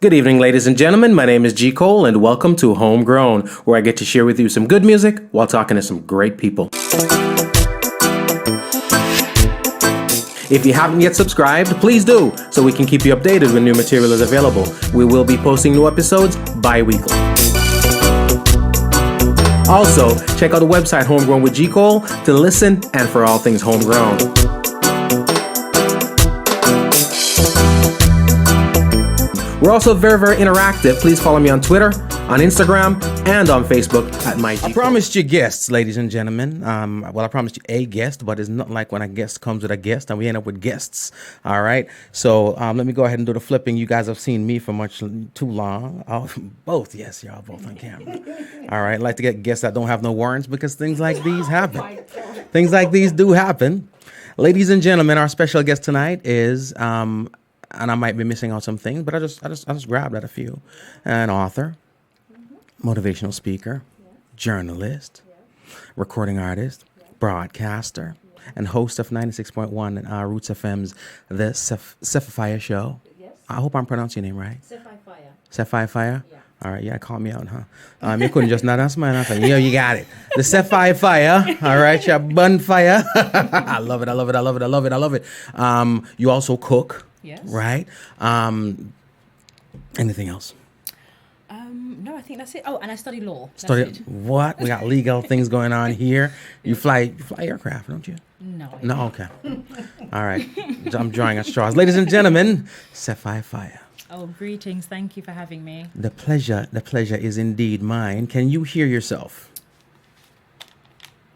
Good evening, ladies and gentlemen. My name is G. Cole, and welcome to Homegrown, where I get to share with you some good music while talking to some great people. If you haven't yet subscribed, please do, so we can keep you updated when new material is available. We will be posting new episodes bi-weekly. Also, check out the website Homegrown with G. Cole to listen and for all things homegrown. We're also very, very interactive. Please follow me on Twitter, on Instagram, and on Facebook at MyG. I promised you guests, ladies and gentlemen. I promised you a guest, but it's not like when a guest comes with a guest and we end up with guests. All right. So let me go ahead and do the flipping. You guys have seen me for much too long. Oh, both. Yes, y'all both on camera. All right. I like to get guests that don't have no warrants because things like these happen. Things like these do happen. Ladies and gentlemen, our special guest tonight is... and I might be missing out some things, but I just grabbed at a few. An author, motivational speaker, journalist, recording artist, broadcaster, and host of 96.1 Roots FM's The Sefiphiah Show. Yes. I hope I'm pronouncing your name right. Sefiphiah? Yeah. All right, yeah, call me out, huh? You couldn't just not ask my nothing. You got it. The Sefiphiah, all right, your bonfire. I love it. You also cook. Yes. Right? Anything else? No, I think that's it. Oh, and I study law. What? We got legal things going on here. You fly aircraft, don't you? No. Okay. All right. I'm drawing at straws. Ladies and gentlemen, Sefiphiah. Oh, greetings. Thank you for having me. The pleasure is indeed mine. Can you hear yourself?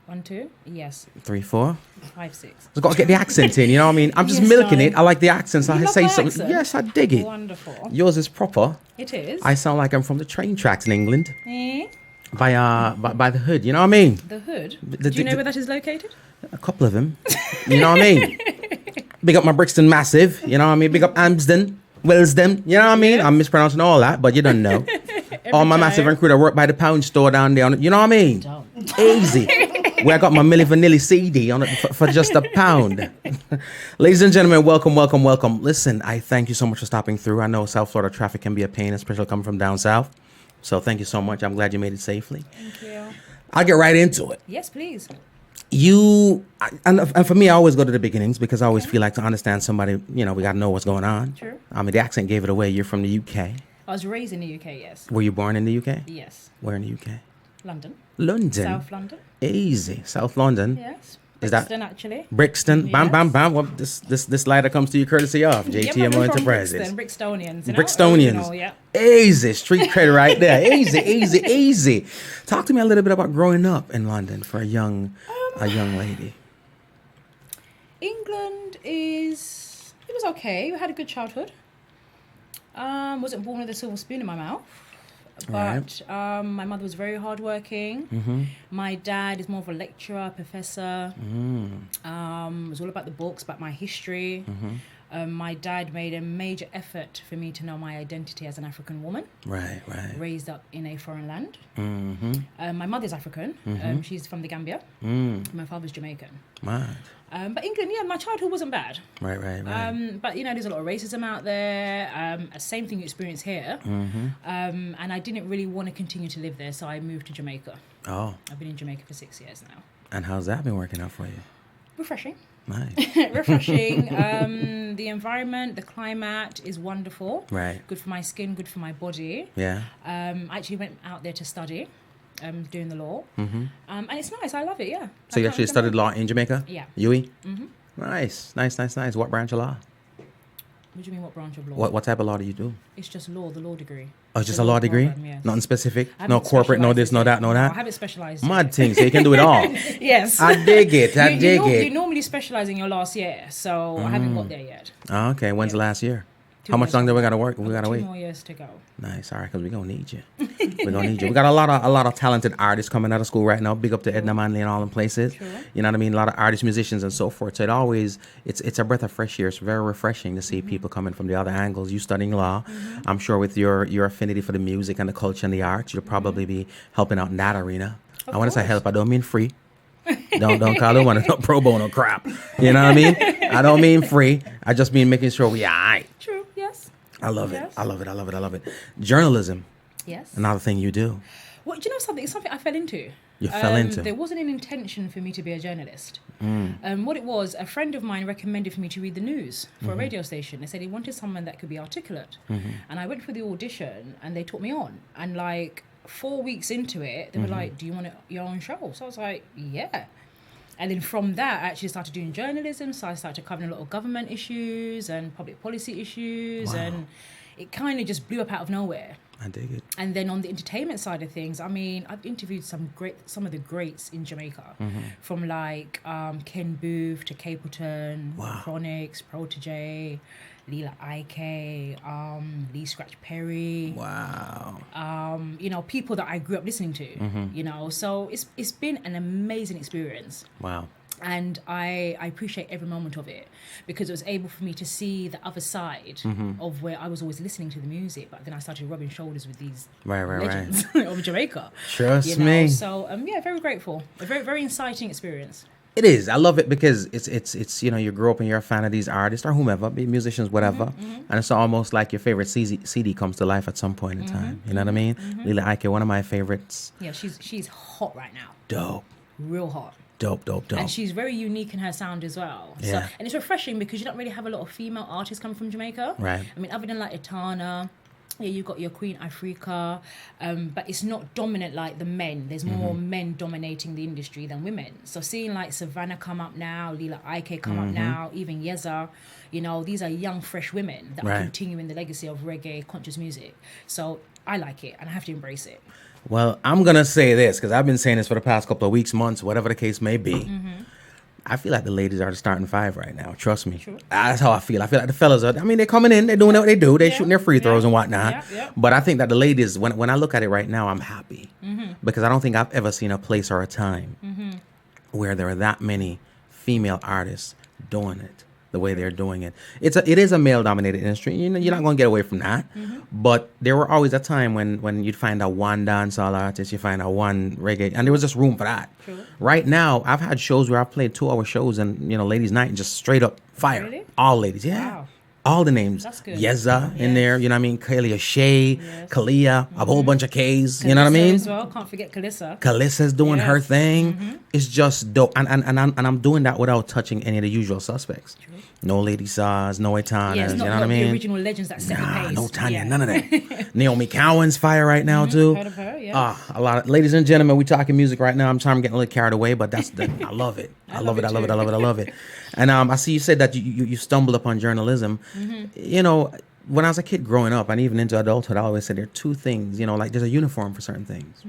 1, 2, yes. 3, 4, 5, 6. I've got to get the accent in, you know what I mean? I'm just Yes, milking darling. it. I like the accents. I love say my something. accent? Yes, I dig it. Wonderful. Yours is proper. It is. I sound like I'm from the train tracks in England. Eh? By the hood, you know what I mean? The hood? Do you know where that is located? A couple of them. You know what I mean? Big up my Brixton Massive, you know what I mean? Big up Amsden, Wellsden, you know what I mean? I'm mispronouncing all that, but you don't know. All my Massive and crew that work by the pound store down there, you know what I mean? Don't. Easy. Where I got my Milli Vanilli CD on it for just £1. Ladies and gentlemen, welcome. Listen, I thank you so much for stopping through. I know South Florida traffic can be a pain, especially coming from down south. So thank you so much. I'm glad you made it safely. Thank you. I'll get right into it. Yes, please. And for me, I always go to the beginnings because I always feel like to understand somebody, we got to know what's going on. True. The accent gave it away. You're from the UK. I was raised in the UK, yes. Were you born in the UK? Yes. Where in the UK? London. South London. Easy. South London. Yes. Is that actually? Brixton? Bam, Yes. bam, bam. Well, this lighter comes to you courtesy of JTMO Enterprises. Brixtonians. Brixtonians. Yeah. Easy. Street credit right there. Easy. Talk to me a little bit about growing up in London for a young lady. England it was okay. We had a good childhood. Wasn't born with a silver spoon in my mouth. But my mother was very hardworking. Mm-hmm. My dad is more of a lecturer, professor. It was all about the books, about my history. Mm-hmm. My dad made a major effort for me to know my identity as an African woman. Right. Raised up in a foreign land. Mm-hmm. My mother's African. Mm-hmm. She's from the Gambia. My father's Jamaican. Right. But England, my childhood wasn't bad. Right. But there's a lot of racism out there. Same thing you experience here. Mm-hmm. And I didn't really want to continue to live there, so I moved to Jamaica. Oh. I've been in Jamaica for 6 years now. And how's that been working out for you? Refreshing. Nice. Refreshing. The environment, the climate is wonderful. Right. Good for my skin, good for my body. Yeah. I actually went out there to study, doing the law. Mm-hmm. And it's nice. I love it, yeah. So you actually studied law in Jamaica? Yeah. UE? Mm-hmm. Nice. What branch of law? What do you mean, what branch of law? What type of law do you do? It's just law, the law degree. Oh, it's just a law degree? Program, yes. Nothing specific? I No haven't corporate, no this, specialised no that, no I that? haven't specialised. Mad thing, so you can do it all. Yes. I dig it. You normally specialise in your last year, so I haven't got there yet. Oh, okay. When's the last year? 2 How much years. longer we got to work? We got to 2 wait. more years to go. Nice. All right, because we're going to need you. We got a lot of talented artists coming out of school right now. Big up to Edna Manley and all them places. Sure. You know what I mean? A lot of artists, musicians, and so forth. So it's a breath of fresh air. It's very refreshing to see people coming from the other angles. You studying law. I'm sure with your affinity for the music and the culture and the arts, you'll probably be helping out in that arena. I want to say course. help. I don't mean free. Don't call it one of no pro bono crap. You know what I mean? I don't mean free. I just mean making sure we all right. True, yes. I love it. Yes. I love it. I love it. I love it. Journalism, Yes. another thing you do. Well, do you know something? It's something I fell into. You fell into. There wasn't an intention for me to be a journalist. What it was, a friend of mine recommended for me to read the news for a radio station. They said he wanted someone that could be articulate. And I went for the audition and they took me on. And like 4 weeks into it, they were like, do you want your own show? So I was like, yeah. And then from that, I actually started doing journalism. So I started covering a lot of government issues and public policy issues. Wow. And it kind of just blew up out of nowhere. I dig it. And then on the entertainment side of things, I mean, I've interviewed some of the greats in Jamaica, from like Ken Booth to Capleton, Chronix, Protege, Leela Ike, Lee Scratch Perry. Wow. You know, people that I grew up listening to. You know, so it's been an amazing experience. Wow. And I appreciate every moment of it because it was able for me to see the other side of where I was always listening to the music, but then I started rubbing shoulders with these legends of Jamaica. Trust me. So yeah, very grateful. A very, very inciting experience. It is. I love it because it's you know, you grow up and you're a fan of these artists or whomever, be musicians, whatever, and it's almost like your favorite CD comes to life at some point in time. You know what I mean? Leela Ike, one of my favorites. Yeah, she's hot right now. Dope. Real hot. Dope. And she's very unique in her sound as well. Yeah. So, and it's refreshing because you don't really have a lot of female artists coming from Jamaica. Right. I mean, other than like Etana, yeah, you've got your Queen Africa, but it's not dominant like the men. There's more men dominating the industry than women. So seeing like Savannah come up now, Leela Ike come up now, even Yeza, you know, these are young, fresh women that are continuing the legacy of reggae, conscious music. So I like it and I have to embrace it. Well, I'm going to say this because I've been saying this for the past couple of weeks, months, whatever the case may be. I feel like the ladies are the starting five right now. Trust me. True. That's how I feel. I feel like the fellas are, I mean, they're coming in, they're doing what they do. They're shooting their free throws and whatnot. But I think that the ladies, when I look at it right now, I'm happy. Because I don't think I've ever seen a place or a time where there are that many female artists doing it the way they're doing it. It is a male-dominated industry. You know, you're not going to get away from that. But there were always a time when you'd find a one dancehall artist, you find a one reggae, and there was just room for that. True. Right now, I've had shows where I've played 2-hour shows and, you know, ladies' night and just straight up fire. Really? All ladies, yeah. Wow. All the names. That's good. Yeza in there, you know what I mean? Kalia Shea, Kalia, a whole bunch of K's, you know what I mean? As well. Can't forget Kalissa. Kalissa's doing her thing. It's just dope. And I'm doing that without touching any of the usual suspects. True. No Lady Saws, no Etanas, Yeah, it's you not know what I mean? the original legends that set the pace. No Tanya, none of that. Naomi Cowan's fire right now too. Heard of her, yeah. A lot of, ladies and gentlemen, we talking music right now. I'm sorry I'm getting a little carried away, but I love it. I love it. And I see you said that you stumbled upon journalism. You know, when I was a kid growing up and even into adulthood, I always said there are two things, you know, like there's a uniform for certain things.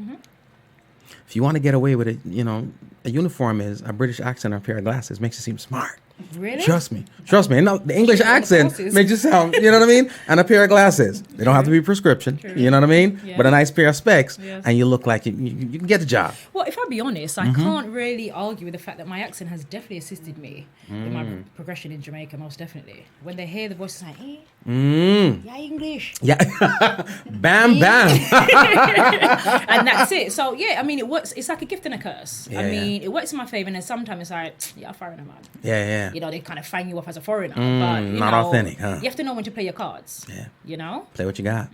If you want to get away with it, you know, a uniform is a British accent or a pair of glasses. Makes you seem smart. Really? Trust me. And now, the English accent makes you sound, you know what I mean? And a pair of glasses. They don't have to be prescription. True. You know what I mean? Yeah. But a nice pair of specs, and you look like you can get the job. Well, if I be honest, I can't really argue with the fact that my accent has definitely assisted me in my progression in Jamaica, most definitely. When they hear the voices like, hey, yeah, English. Yeah. Bam, bam. And that's it. So, yeah, I mean, it works. It's like a gift and a curse. Yeah, I mean, it works in my favor, and then sometimes it's like, yeah, foreigner, man. Yeah. You know, they kind of fang you off as a foreigner. But, you not know, authentic, huh? You have to know when to play your cards. Yeah. You know? Play what you got.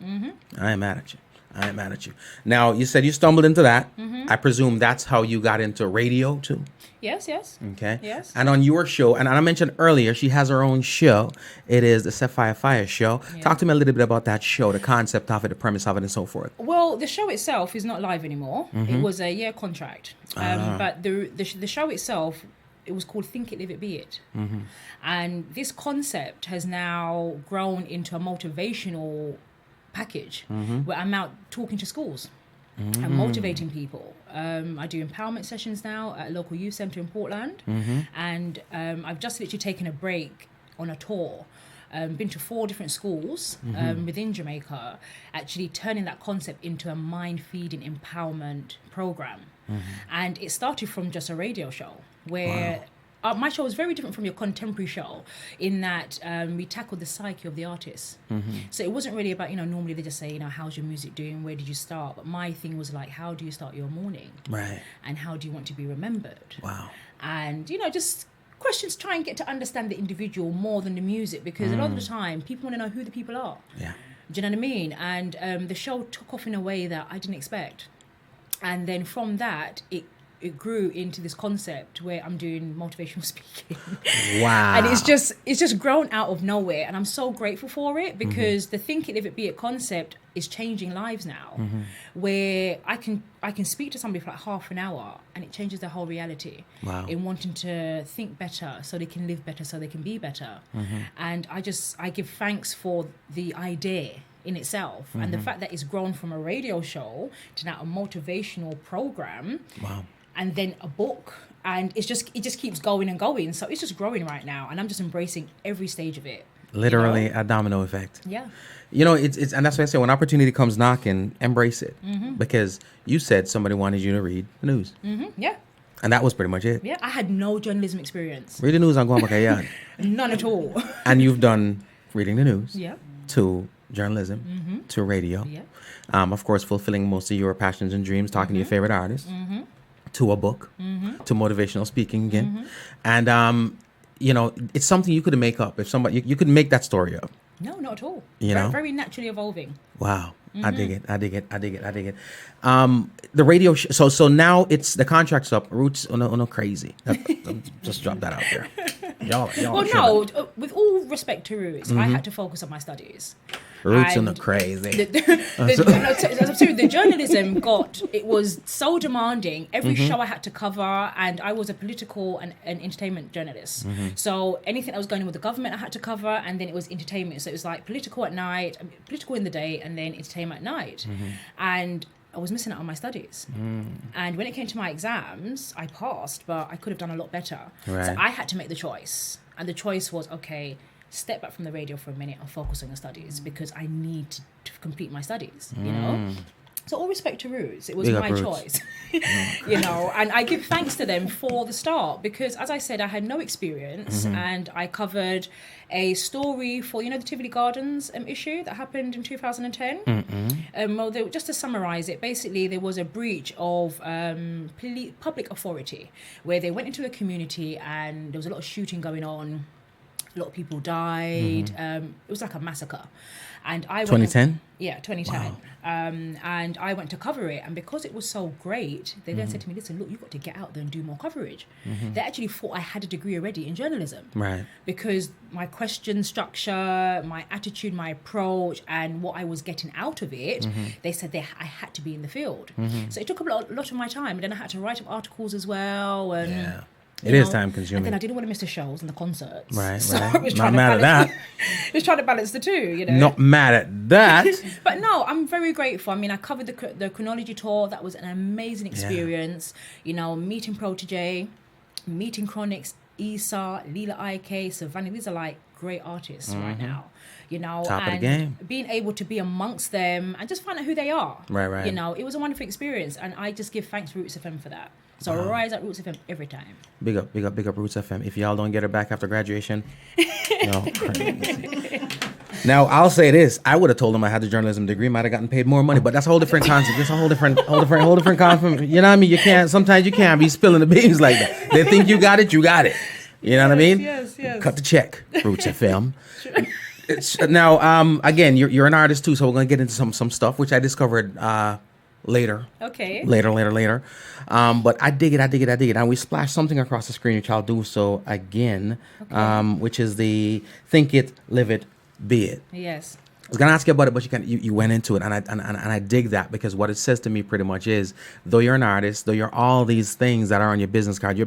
I ain't mad at you. Now, you said you stumbled into that. I presume that's how you got into radio, too? Yes. Okay. Yes. And on your show, and I mentioned earlier, she has her own show. It is the Sefiphiah show. Yeah. Talk to me a little bit about that show, the concept of it, the premise of it, and so forth. Well, the show itself is not live anymore. It was a year contract. But the show itself, it was called Think It, Live It, Be It. And this concept has now grown into a motivational package where I'm out talking to schools and motivating people. I do empowerment sessions now at a local youth centre in Portland. And I've just literally taken a break on a tour. Been to 4 different schools within Jamaica, actually turning that concept into a mind-feeding empowerment program. And it started from just a radio show where my show is very different from your contemporary show in that we tackled the psyche of the artist. So it wasn't really about, you know, normally they just say, you know, how's your music doing? Where did you start? But my thing was like, how do you start your morning? Right. And how do you want to be remembered? Wow. And, you know, just questions try and get to understand the individual more than the music, because a lot of the time people want to know who the people are. Yeah. Do you know what I mean? And the show took off in a way that I didn't expect. And then from that, it grew into this concept where I'm doing motivational speaking. Wow. And it's just grown out of nowhere. And I'm so grateful for it, because the Think It, Live It, Be It concept is changing lives now, where I can speak to somebody for like half an hour and it changes their whole reality. Wow. In wanting to think better so they can live better, so they can be better. And I give thanks for the idea in itself, and the fact that it's grown from a radio show to now a motivational program. Wow. And then a book, and it just keeps going and going. So it's just growing right now, and I'm just embracing every stage of it. Literally a domino effect. Yeah. You know, it's and that's why I say when opportunity comes knocking, embrace it, because you said somebody wanted you to read the news. Yeah. And that was pretty much it. Yeah. I had no journalism experience. Read the news on Guamacayad. None at all. And you've done reading the news. Yeah. To journalism, to radio. Yeah. Of course, fulfilling most of your passions and dreams, talking to your favorite artists. To a book, to motivational speaking again. And, you know, it's something you could make up. If somebody, you could make that story up. No, not at all. You know? Very naturally evolving. Wow. I dig it. The radio, so now it's, the contract's up. Roots, no crazy. Just drop that out there. Y'all well, no, with all respect to Roots, I had to focus on my studies. Roots and the crazy. The journalism it was so demanding. Every show I had to cover, and I was a political and entertainment journalist. So anything that was going on with the government, I had to cover, and then it was entertainment. So it was like political at night, political in the day, and then entertainment at night. And I was missing out on my studies. And when it came to my exams, I passed, but I could have done a lot better. Right. So I had to make the choice. And the choice was, okay, step back from the radio for a minute and focus on your studies, because I need to complete my studies, you know? So all respect to Roots, it was my choice, you know, and I give thanks to them for the start, because as I said, I had no experience, and I covered a story for, you know, the Tivoli Gardens issue that happened in 2010. Well, just to summarize it, basically there was a breach of public authority, where they went into a community and there was a lot of shooting going on. A lot of people died. It was like a massacre. And I 2010? Yeah, 2010. Wow. And I went to cover it. And because it was so great, they then said to me, listen, look, you've got to get out there and do more coverage. They actually thought I had a degree already in journalism. Right. Because my question structure, my attitude, my approach, and what I was getting out of it, they said I had to be in the field. So it took a lot of my time. And then I had to write up articles as well. And yeah. It is time consuming. And then I didn't want to miss the shows and the concerts. Right, so right. I was Not mad at that. I was trying to balance the two, you know. Not mad at that. But no, I'm very grateful. I mean, I covered the chronology tour. That was an amazing experience. Yeah. You know, meeting Protege, meeting Chronix, Issa, Leela IK, Savannah. These are like great artists right now. You know, top of the game. Being able to be amongst them and just find out who they are. Right. You know, it was a wonderful experience, and I just give thanks to Roots FM for that. So rise at Roots FM every time. Big up Roots FM. If y'all don't get her back after graduation, no. Now I'll say this: I would have told them I had a journalism degree, might have gotten paid more money, but that's a whole different concept. It's a whole different concept. You know what I mean? Sometimes you can't be spilling the beans like that. They think you got it. You know what I mean? Yes. Cut the check, Roots FM. Now, again, you're an artist too, so we're gonna get into some stuff which I discovered later. Okay. Later. But I dig it. And we splash something across the screen, which I'll do so again, which is the Think It, Live It, Be It. Yes. I was gonna ask you about it, but you went into it, and I dig that, because what it says to me pretty much is, though you're an artist, though you're all these things that are on your business card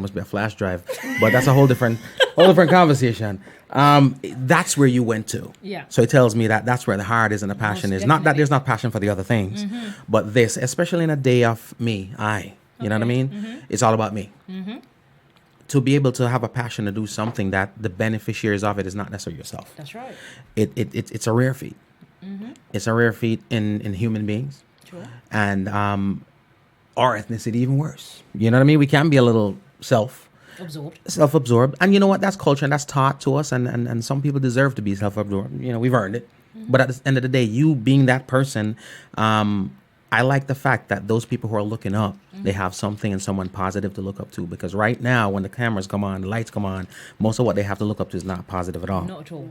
must be a flash drive, but that's a whole different conversation. That's where you went to. Yeah. So it tells me that that's where the heart is and the passion Most is. definitely. Not that there's not passion for the other things, but this, especially in a day of me, you know what I mean? It's all about me. To be able to have a passion to do something that the beneficiaries of it is not necessarily yourself. That's right. It's a rare feat. It's a rare feat in human beings. Sure. And our ethnicity even worse. You know what I mean? We can be a little self-absorbed. And you know what? That's culture, and that's taught to us. And some people deserve to be self-absorbed. You know, we've earned it. But at the end of the day, you being that person, I like the fact that those people who are looking up, they have something and someone positive to look up to. Because right now, when the cameras come on, the lights come on, most of what they have to look up to is not positive at all. Not at all.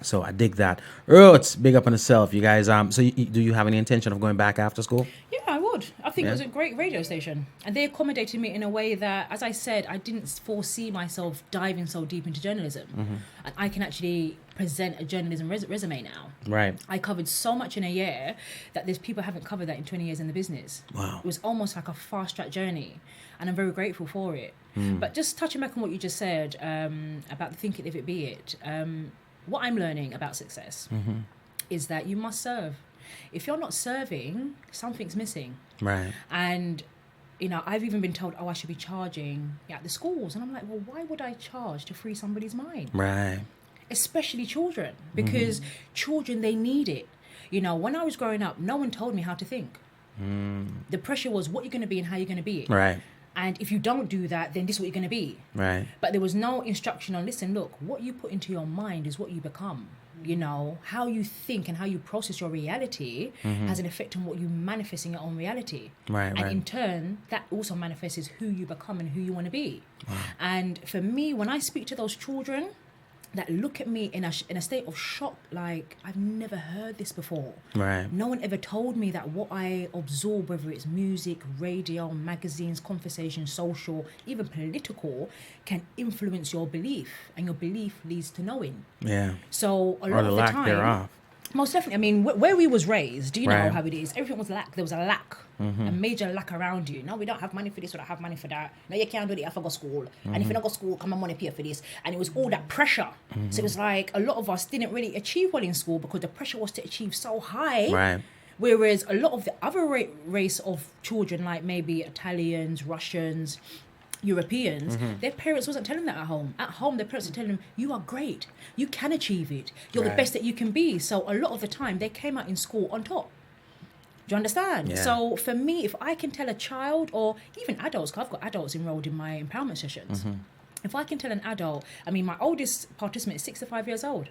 So I dig that. It's big up on itself, you guys. So do you have any intention of going back after school? Yeah, I would. I think it was a great radio station. And they accommodated me in a way that, as I said, I didn't foresee myself diving so deep into journalism. And I can actually present a journalism resume now. Right. I covered so much in a year that there's people who haven't covered that in 20 years in the business. Wow. It was almost like a fast-track journey. And I'm very grateful for it. But just touching back on what you just said about the think it, if it be it, what I'm learning about success is that you must serve. If you're not serving, something's missing. Right. And, you know, I've even been told, I should be charging at the schools. And I'm like, well, why would I charge to free somebody's mind? Right. Especially children, because children, they need it. You know, when I was growing up, no one told me how to think. The pressure was what you're going to be and how you're going to be it. Right. And if you don't do that, then this is what you're going to be. Right. But there was no instruction on, listen, look, what you put into your mind is what you become. You know, how you think and how you process your reality has an effect on what you manifest in your own reality. Right, and right. in turn, that also manifests as who you become and who you want to be. Wow. And for me, when I speak to those children that look at me in a state of shock, like, I've never heard this before. Right. No one ever told me that what I absorb, whether it's music, radio, magazines, conversation, social, even political, can influence your belief, and your belief leads to knowing. Yeah. So a lot Or the of the lack time, thereof. most definitely. I mean, where we was raised, you know Right. how it is. Everything was lack. There was a lack, a major lack around you. No, we don't have money for this. We don't have money for that. No, you can't do it. I go school, and if you don't go school, come on, money pay for this. And it was all that pressure. So it was like a lot of us didn't really achieve well in school because the pressure was to achieve so high. Right. Whereas a lot of the other race of children, like maybe Italians, Russians, Europeans, their parents wasn't telling them that at home. At home, their parents were telling them, you are great. You can achieve it. You're the Right. best that you can be. So a lot of the time, they came out in school on top. Do you understand? Yeah. So for me, if I can tell a child or even adults, because I've got adults enrolled in my empowerment sessions. If I can tell an adult, I mean, my oldest participant is 65 years old.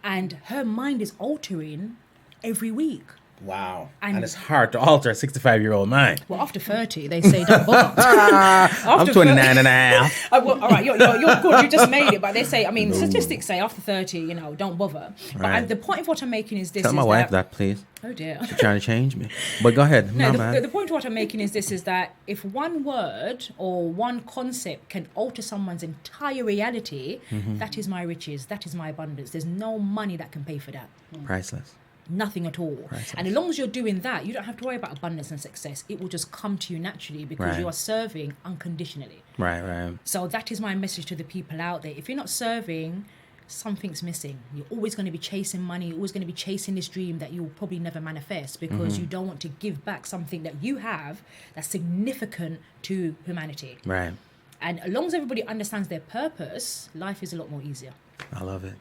And her mind is altering every week. Wow. And- And it's hard to alter a 65-year-old mind. Well, after 30, they say don't bother. I'm 29 and a half. Well, all right, you're good. You just made it. But they say, I mean, statistics say after 30, you know, don't bother. But Right. the point of what I'm making is this. Tell my is wife that, please. Oh, dear. She's trying to change me. But go ahead. No, No, man. the point of what I'm making is this, is that if one word or one concept can alter someone's entire reality, that is my riches. That is my abundance. There's no money that can pay for that. Priceless. Nothing at all. Priceless. And as long as you're doing that, you don't have to worry about abundance and success. It will just come to you naturally because Right. you are serving unconditionally. Right, right. So that is my message to the people out there. If you're not serving, something's missing. You're always going to be chasing money. You're always going to be chasing this dream that you'll probably never manifest because you don't want to give back something that you have that's significant to humanity. Right. And as long as everybody understands their purpose, life is a lot more easier. I love it.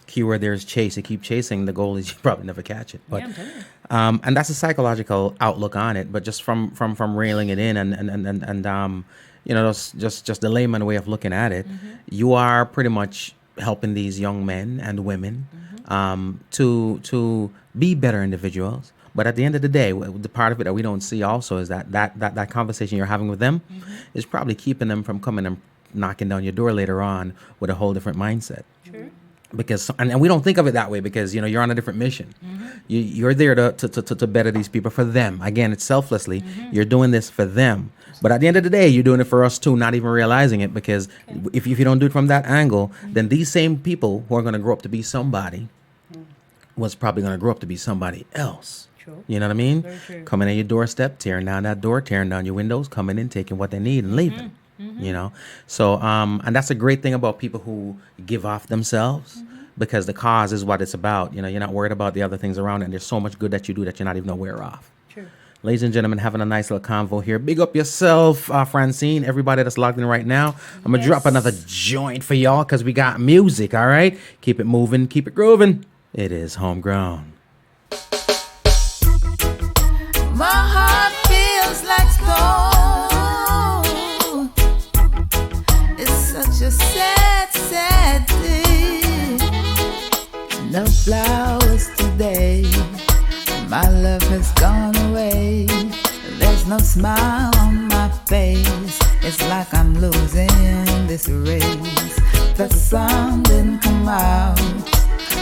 Keyword there is chase. You keep chasing, the goal is you probably never catch it. But Yeah, I'm telling you. and that's a psychological outlook on it. But just from railing it in and you know, just the layman way of looking at it, you are pretty much helping these young men and women to be better individuals. But at the end of the day, the part of it that we don't see also is that conversation you're having with them is probably keeping them from coming and knocking down your door later on with a whole different mindset. True. Because and we don't think of it that way because you know you're on a different mission. You're there to better these people for them. Again, it's selflessly. You're doing this for them. But at the end of the day, you're doing it for us too, not even realizing it. Because if you don't do it from that angle, then these same people who are going to grow up to be somebody was probably going to grow up to be somebody else. True. You know what I mean? Very true. Coming at your doorstep, tearing down that door, tearing down your windows, coming in, taking what they need and leaving. You know, so and that's a great thing about people who give off themselves because the cause is what it's about. You know, you're not worried about the other things around it, and there's so much good that you do that you're not even aware of. True. Ladies and gentlemen, having a nice little convo here. Big up yourself, Francine, everybody that's logged in right now. I'm going to drop another joint for y'all because we got music, all right? Keep it moving, keep it grooving. It is Homegrown. My heart feels like stone. It's such a sad, sad thing. No flowers today. My love has gone away. no smile on my face. It's like I'm losing this race. The sun didn't come out.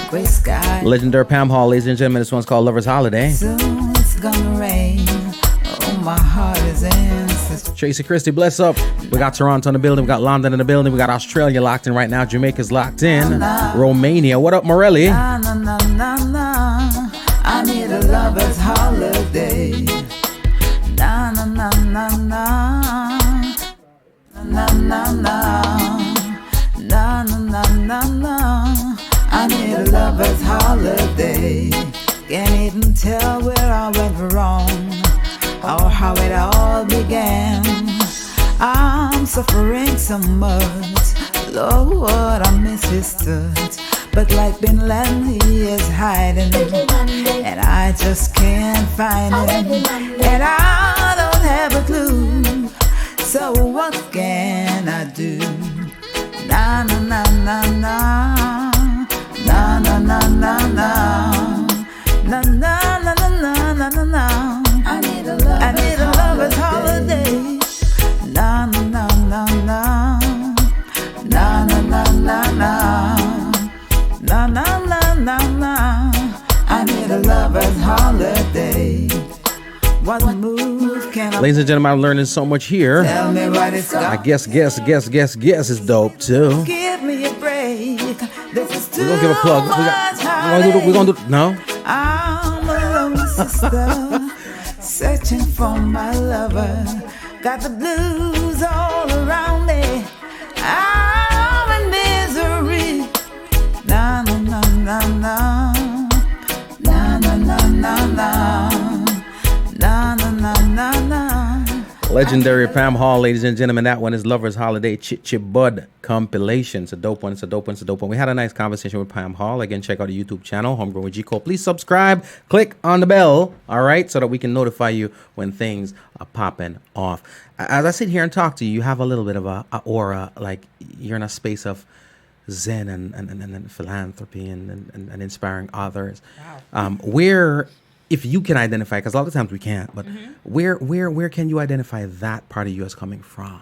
Gray sky. Legendary Pam Hall, ladies and gentlemen. This one's called Lover's Holiday. Soon it's gonna rain. Oh, my heart is in such. Tracy Christie, bless up. We got Toronto in the building. We got London in the building. We got Australia locked in right now. Jamaica's locked in. Romania. What up, Morelli? Na, na, na, na, na. I need a lover's holiday. Na, na, na, na, na. Na, na, na. Na, na, na, na, na. I need a lover's holiday. Can't even tell where I went wrong or how it all began. I'm suffering so much, Lord, I miss his touch. But like Bin Laden, he is hiding, and I just can't find him, and I don't have a clue. So what can I do? Na na na na na, na na na na na, na na na na na na na. I need a lover's holiday. Na na na na na, na na na na na, na na na na na. I need a lover's holiday. What move can I? Ladies and gentlemen, I'm learning so much here. Tell me what it's got. I guess is dope too. Give me a break. This is too We're gonna give a plug. We're gonna do no. I'm a lonely sister, searching for my lover. Got the blues all around me. I'm in misery. Na na na na na, na na na na na, na na na na na. Legendary Pam Hall, ladies and gentlemen. That one is Lover's Holiday Chit Chit Bud compilation. It's a dope one. It's a dope one. It's a dope one. We had a nice conversation with Pam Hall. Again, check out the YouTube channel, Homegrown with G Cole. Please subscribe. Click on the bell. All right, so that we can notify you when things are popping off. As I sit here and talk to you, you have a little bit of a aura, like you're in a space of zen and philanthropy and inspiring others. Wow. Where, if you can identify, because a lot of times we can't, but where can you identify that part of you as coming from?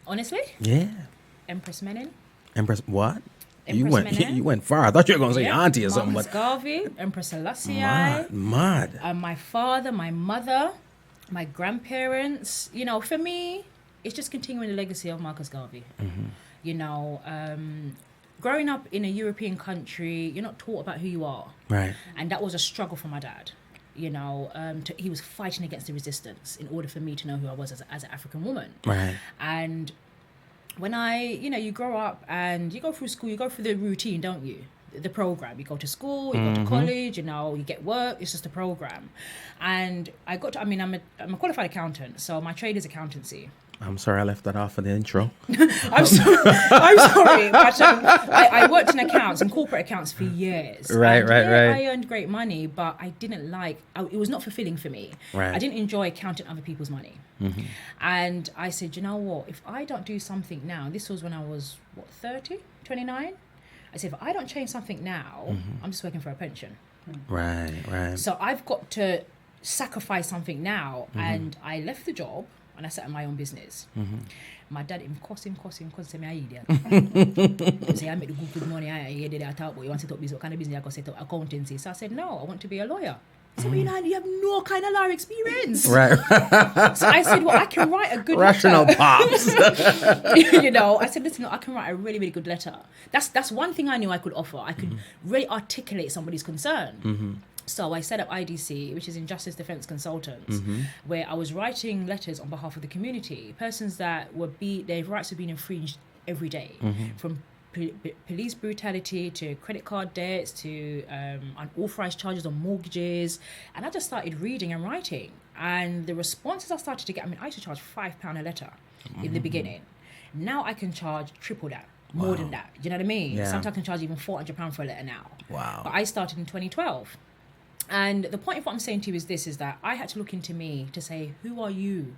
Honestly, Yeah. Empress Menin. Empress, what? Empress Menin. You went far. I thought you were going to say auntie or something, Marcus but Garvey, Empress Selassie. mad. My father, my mother, my grandparents. You know, for me, it's just continuing the legacy of Marcus Garvey. You know, growing up in a European country, you're not taught about who you are. Right. And that was a struggle for my dad. You know, he was fighting against the resistance in order for me to know who I was as an African woman. Right. And when you grow up and you go through school, you go through the routine, don't you? The program. You go to school, you go to college, you know, you get work. It's just a program. And I'm a qualified accountant, so my trade is accountancy. I'm sorry I left that off for the intro. I'm sorry, but I worked in accounts, in corporate accounts for years. Right. I earned great money, but I didn't it was not fulfilling for me. Right. I didn't enjoy counting other people's money. And I said, you know what, if I don't do something now, this was when I was, 29? I said, if I don't change something now, I'm just working for a pension. Right. So I've got to sacrifice something now. And I left the job. And I set up my own business. My dad him cost say me I idiot. Say I make the good money, I did that talk, but you want to set up business, what kind of business I go set up accountancy. So I said, no, I want to be a lawyer. He said, well, you have no kind of lawyer experience. Right. So I said, well, I can write a good Rational letter. pops. You know, I said, listen, I can write a really, really good letter. That's one thing I knew I could offer. I could really articulate somebody's concern. So I set up IDC, which is Injustice Defense Consultants, where I was writing letters on behalf of the community, persons that their rights were being infringed every day, from police brutality to credit card debts to unauthorized charges on mortgages. And I just started reading and writing. And the responses I started to get, I used to charge £5 a letter in the beginning. Now I can charge triple that, more than that. You know what I mean? Yeah. Sometimes I can charge even £400 for a letter now. Wow. But I started in 2012. And the point of what I'm saying to you is that I had to look into me to say, who are you?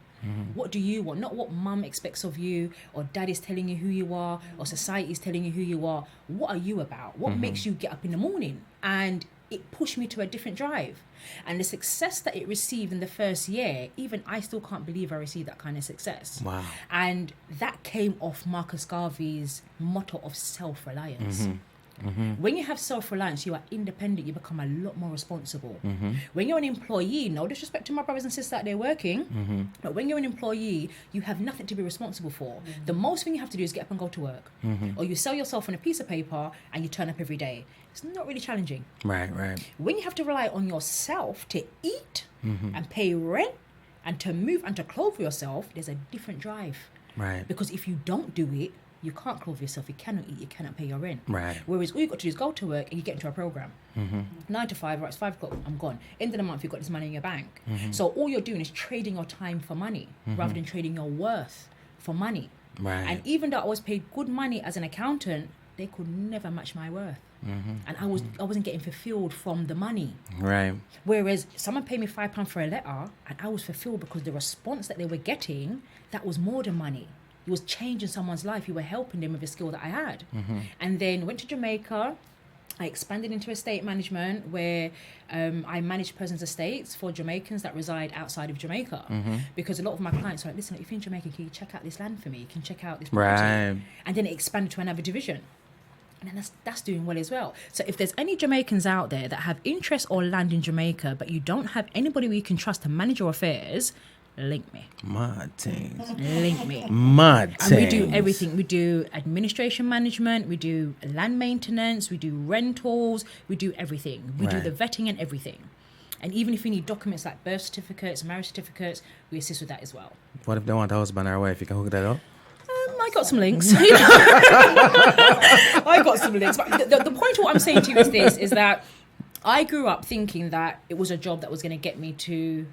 What do you want? Not what mum expects of you, or dad is telling you who you are, or society is telling you who you are. What are you about? What makes you get up in the morning? And it pushed me to a different drive. And the success that it received in the first year, even I still can't believe I received that kind of success. Wow. And that came off Marcus Garvey's motto of self-reliance. When you have self-reliance, you are independent, you become a lot more responsible. When you're an employee, no disrespect to my brothers and sisters out there working, but when you're an employee, you have nothing to be responsible for. The most thing you have to do is get up and go to work. Or you sell yourself on a piece of paper and you turn up every day. It's not really challenging. Right. When you have to rely on yourself to eat and pay rent and to move and to clothe yourself, there's a different drive. Right. Because if you don't do it, you can't clothe yourself, you cannot eat, you cannot pay your rent. Right. Whereas all you got to do is go to work and you get into a program. 9 to 5, right, it's 5 o'clock, I'm gone. End of the month, you've got this money in your bank. So all you're doing is trading your time for money rather than trading your worth for money. Right. And even though I was paid good money as an accountant, they could never match my worth. And I wasn't getting fulfilled from the money. Right. Whereas someone paid me £5 for a letter and I was fulfilled because the response that they were getting, that was more than money. It was changing someone's life. You were helping them with a skill that I had. And then went to Jamaica. I expanded into estate management where I managed persons' estates for Jamaicans that reside outside of Jamaica. Because a lot of my clients are like, listen, if you're in Jamaica, can you check out this land for me? You can check out this property. Right. And then it expanded to another division. And then that's doing well as well. So if there's any Jamaicans out there that have interest or land in Jamaica, but you don't have anybody where you can trust to manage your affairs, link me. Mad things. Link me. Mad things. And we do everything. We do administration management, we do land maintenance, we do rentals, we do everything. We do the vetting and everything. And even if you need documents like birth certificates, marriage certificates, we assist with that as well. What if they want a husband or wife? You can hook that up? I got some links. I got some links. But the point of what I'm saying to you is this, is that I grew up thinking that it was a job that was going to get me to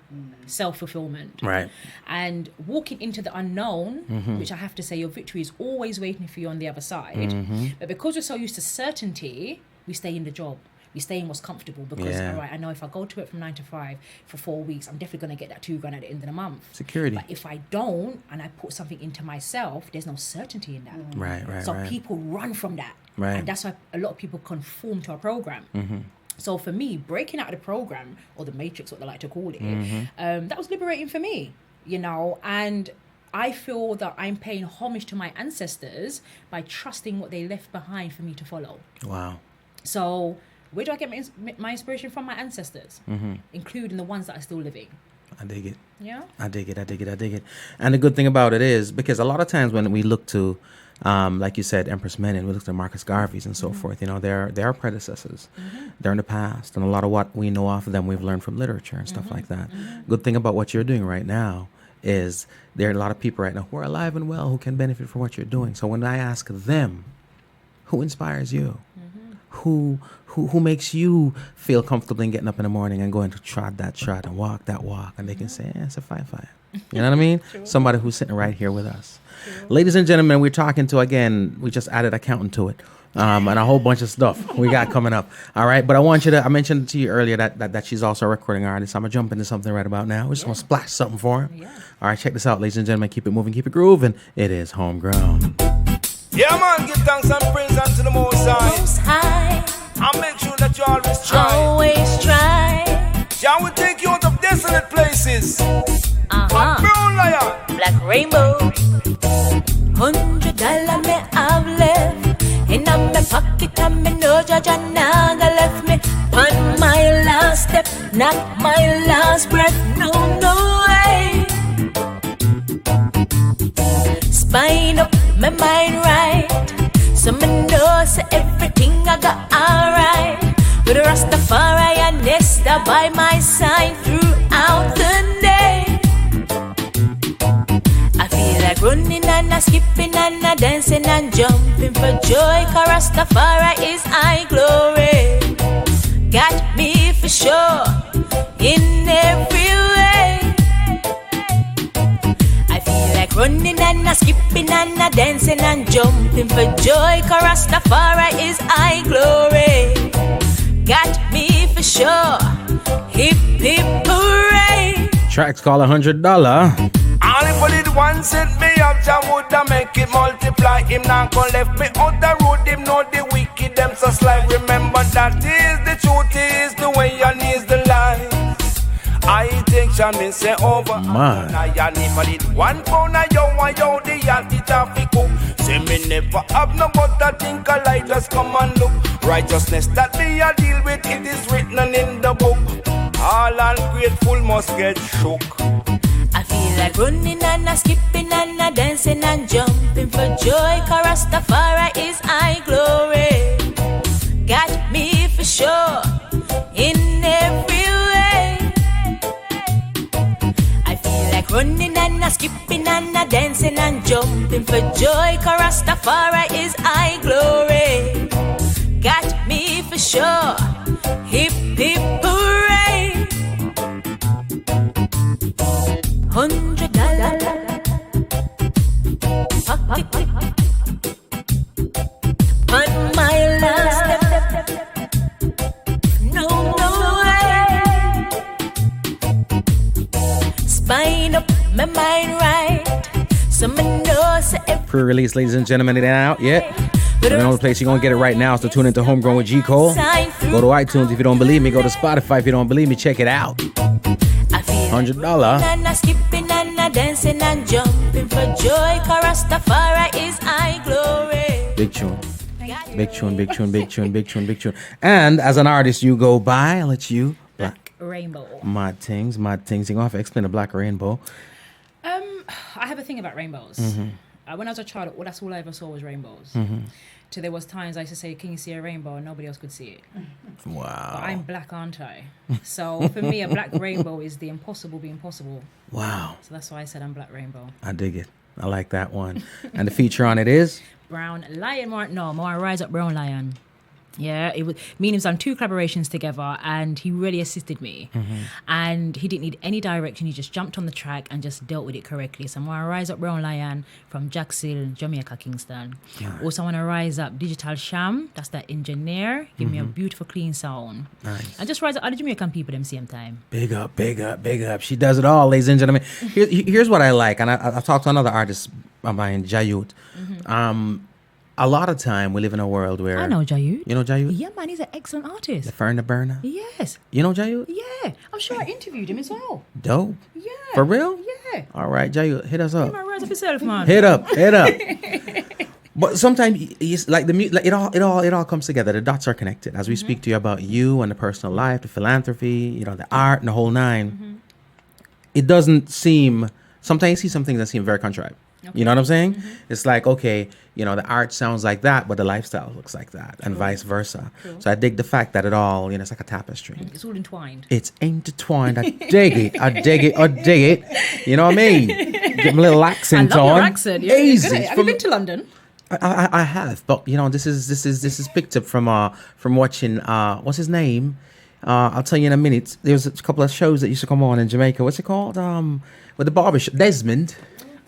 self-fulfillment. Right. And walking into the unknown, which I have to say, your victory is always waiting for you on the other side. But because we're so used to certainty, we stay in the job. We stay in what's comfortable because, all right, I know if I go to it from 9 to 5 for 4 weeks, I'm definitely going to get that $2,000 at the end of the month. Security. But if I don't and I put something into myself, there's no certainty in that. Right. So people run from that. Right. And that's why a lot of people conform to a program. So for me, breaking out of the program, or the matrix, what they like to call it, that was liberating for me, you know, and I feel that I'm paying homage to my ancestors by trusting what they left behind for me to follow. Wow. So where do I get my inspiration from? My ancestors, including the ones that are still living. I dig it. Yeah. I dig it. And the good thing about it is, because a lot of times when we look to, like you said, Empress Menin, we look to Marcus Garvey's and so forth, you know, they're our predecessors. They're in the past. And a lot of what we know of them, we've learned from literature and stuff like that. Good thing about what you're doing right now is there are a lot of people right now who are alive and well who can benefit from what you're doing. So when I ask them, who inspires you? Who makes you feel comfortable in getting up in the morning and going to trot that trot and walk that walk, and they can say, yeah, it's a Sefiphiah. You know what I mean? Somebody who's sitting right here with us. Ladies and gentlemen, we're talking to, again, we just added accountant to it, and a whole bunch of stuff we got coming up. All right, but I mentioned to you earlier that she's also a recording artist. I'm gonna jump into something right about now. We're just gonna splash something for her. All right, check this out, ladies and gentlemen. Keep it moving, keep it grooving. It is Homegrown. Yeah, man, give thanks and praise unto the Most High. And make sure that you always try. Always try. Shall we take you out of desolate places? Brown lion. Black rainbow. $100 me have left. In my pocket and me no judge and naga left me. On my last step, not my last breath. No way. Spine up, my mind right. So me know say everything I got alright. With a Rastafari and Nesta by my side throughout the day. I feel like running and a skipping and a dancing and jumping for joy. 'Cause Rastafari is high glory. Got me for sure in every way. Like running and a skipping and a dancing and jumping for joy. 'Cause Rastafari is high glory. Got me for sure. Hip hip hooray. Track's called $100. All for the one set me up, Jah woulda make it multiply. Him not gon' left me out the road. Him know the wicked them so sly. Remember that is the truth, is the way and is the lie. I think Shamin say over. Man. I never did 1 pound of yo and yo the yachty traffic cook. Say me never have no but I think I like just come and look. Righteousness that me a deal with, it is written in the book. All ungrateful must get shook. I feel like running and a skipping and a dancing and jumping for joy. 'Cause Rastafari is high glory. Got me for sure in every way. I feel like running and a skipping and a dancing and jumping for joy. 'Cause Rastafari is high glory. Got me for sure. Hip hip hooray. $100 pocket on my last step. No way. Spine up, my mind right. Someone knows every Pre-release, ladies and gentlemen, it ain't out yet. But the only place you're going to get it right now is to tune into Homegrown with G. Cole. Go to iTunes if you don't believe me. Go to Spotify if you don't believe me. Check it out. $100. And a skipping and a dancing and jumping for joy. 'Cause Rastafari is high glory. Big tune. Big tune, big tune, big tune, big tune, big tune. And as an artist, you go by. I'll let you. Black. Rainbow. Mad things, mad things. You're going to have to explain the Black Rainbow. I have a thing about rainbows. When I was a child, that's all I ever saw was rainbows. So there was times I used to say, "Can you see a rainbow?" and nobody else could see it. Wow. But I'm black, aren't I? So for me, a black rainbow is the impossible being possible. Wow. So that's why I said I'm black rainbow. I dig it. I like that one. And the feature on it is? Brown Lion, more Rise Up Brown Lion. Yeah, it was me and him's done 2 collaborations together, and he really assisted me. And he didn't need any direction; he just jumped on the track and just dealt with it correctly. So I want to rise up Brown Lion from Jacksonville, Jamaica, Kingston. Also, I want to rise up Digital Sham. That's that engineer. Give me a beautiful, clean sound. Nice. And just rise up all the Jamaican people at the same time. Big up, big up, big up. She does it all, ladies and gentlemen. Here's what I like, and I've talked to another artist of mine, Jayut. A lot of time we live in a world where... I know Jayut. You know Jayut? Yeah, man, he's an excellent artist. The Ferna Burner? Yes. You know Jayut? Yeah. I'm sure I interviewed him as well. Dope. Yeah. For real? Yeah. All right, Jayut, hit us up. You might rise up yourself, man. Hit up. But sometimes it's like it all comes together. The dots are connected. As we speak to you about you and the personal life, the philanthropy, the art and the whole nine. It doesn't seem... Sometimes you see some things that seem very contrived. Okay. You know what I'm saying? It's like, okay, the art sounds like that, but the lifestyle looks like that, and vice versa. Cool. So I dig the fact that it all, it's like a tapestry. It's all entwined. It's intertwined. I dig it. I dig it. I dig it. You know what I mean? Get my little accent I love on. your accent. You're easy. good at it. Have you been to London? I have, but this is picked up from watching what's his name? I'll tell you in a minute. There was a couple of shows that used to come on in Jamaica. What's it called? With the barbershop, Desmond.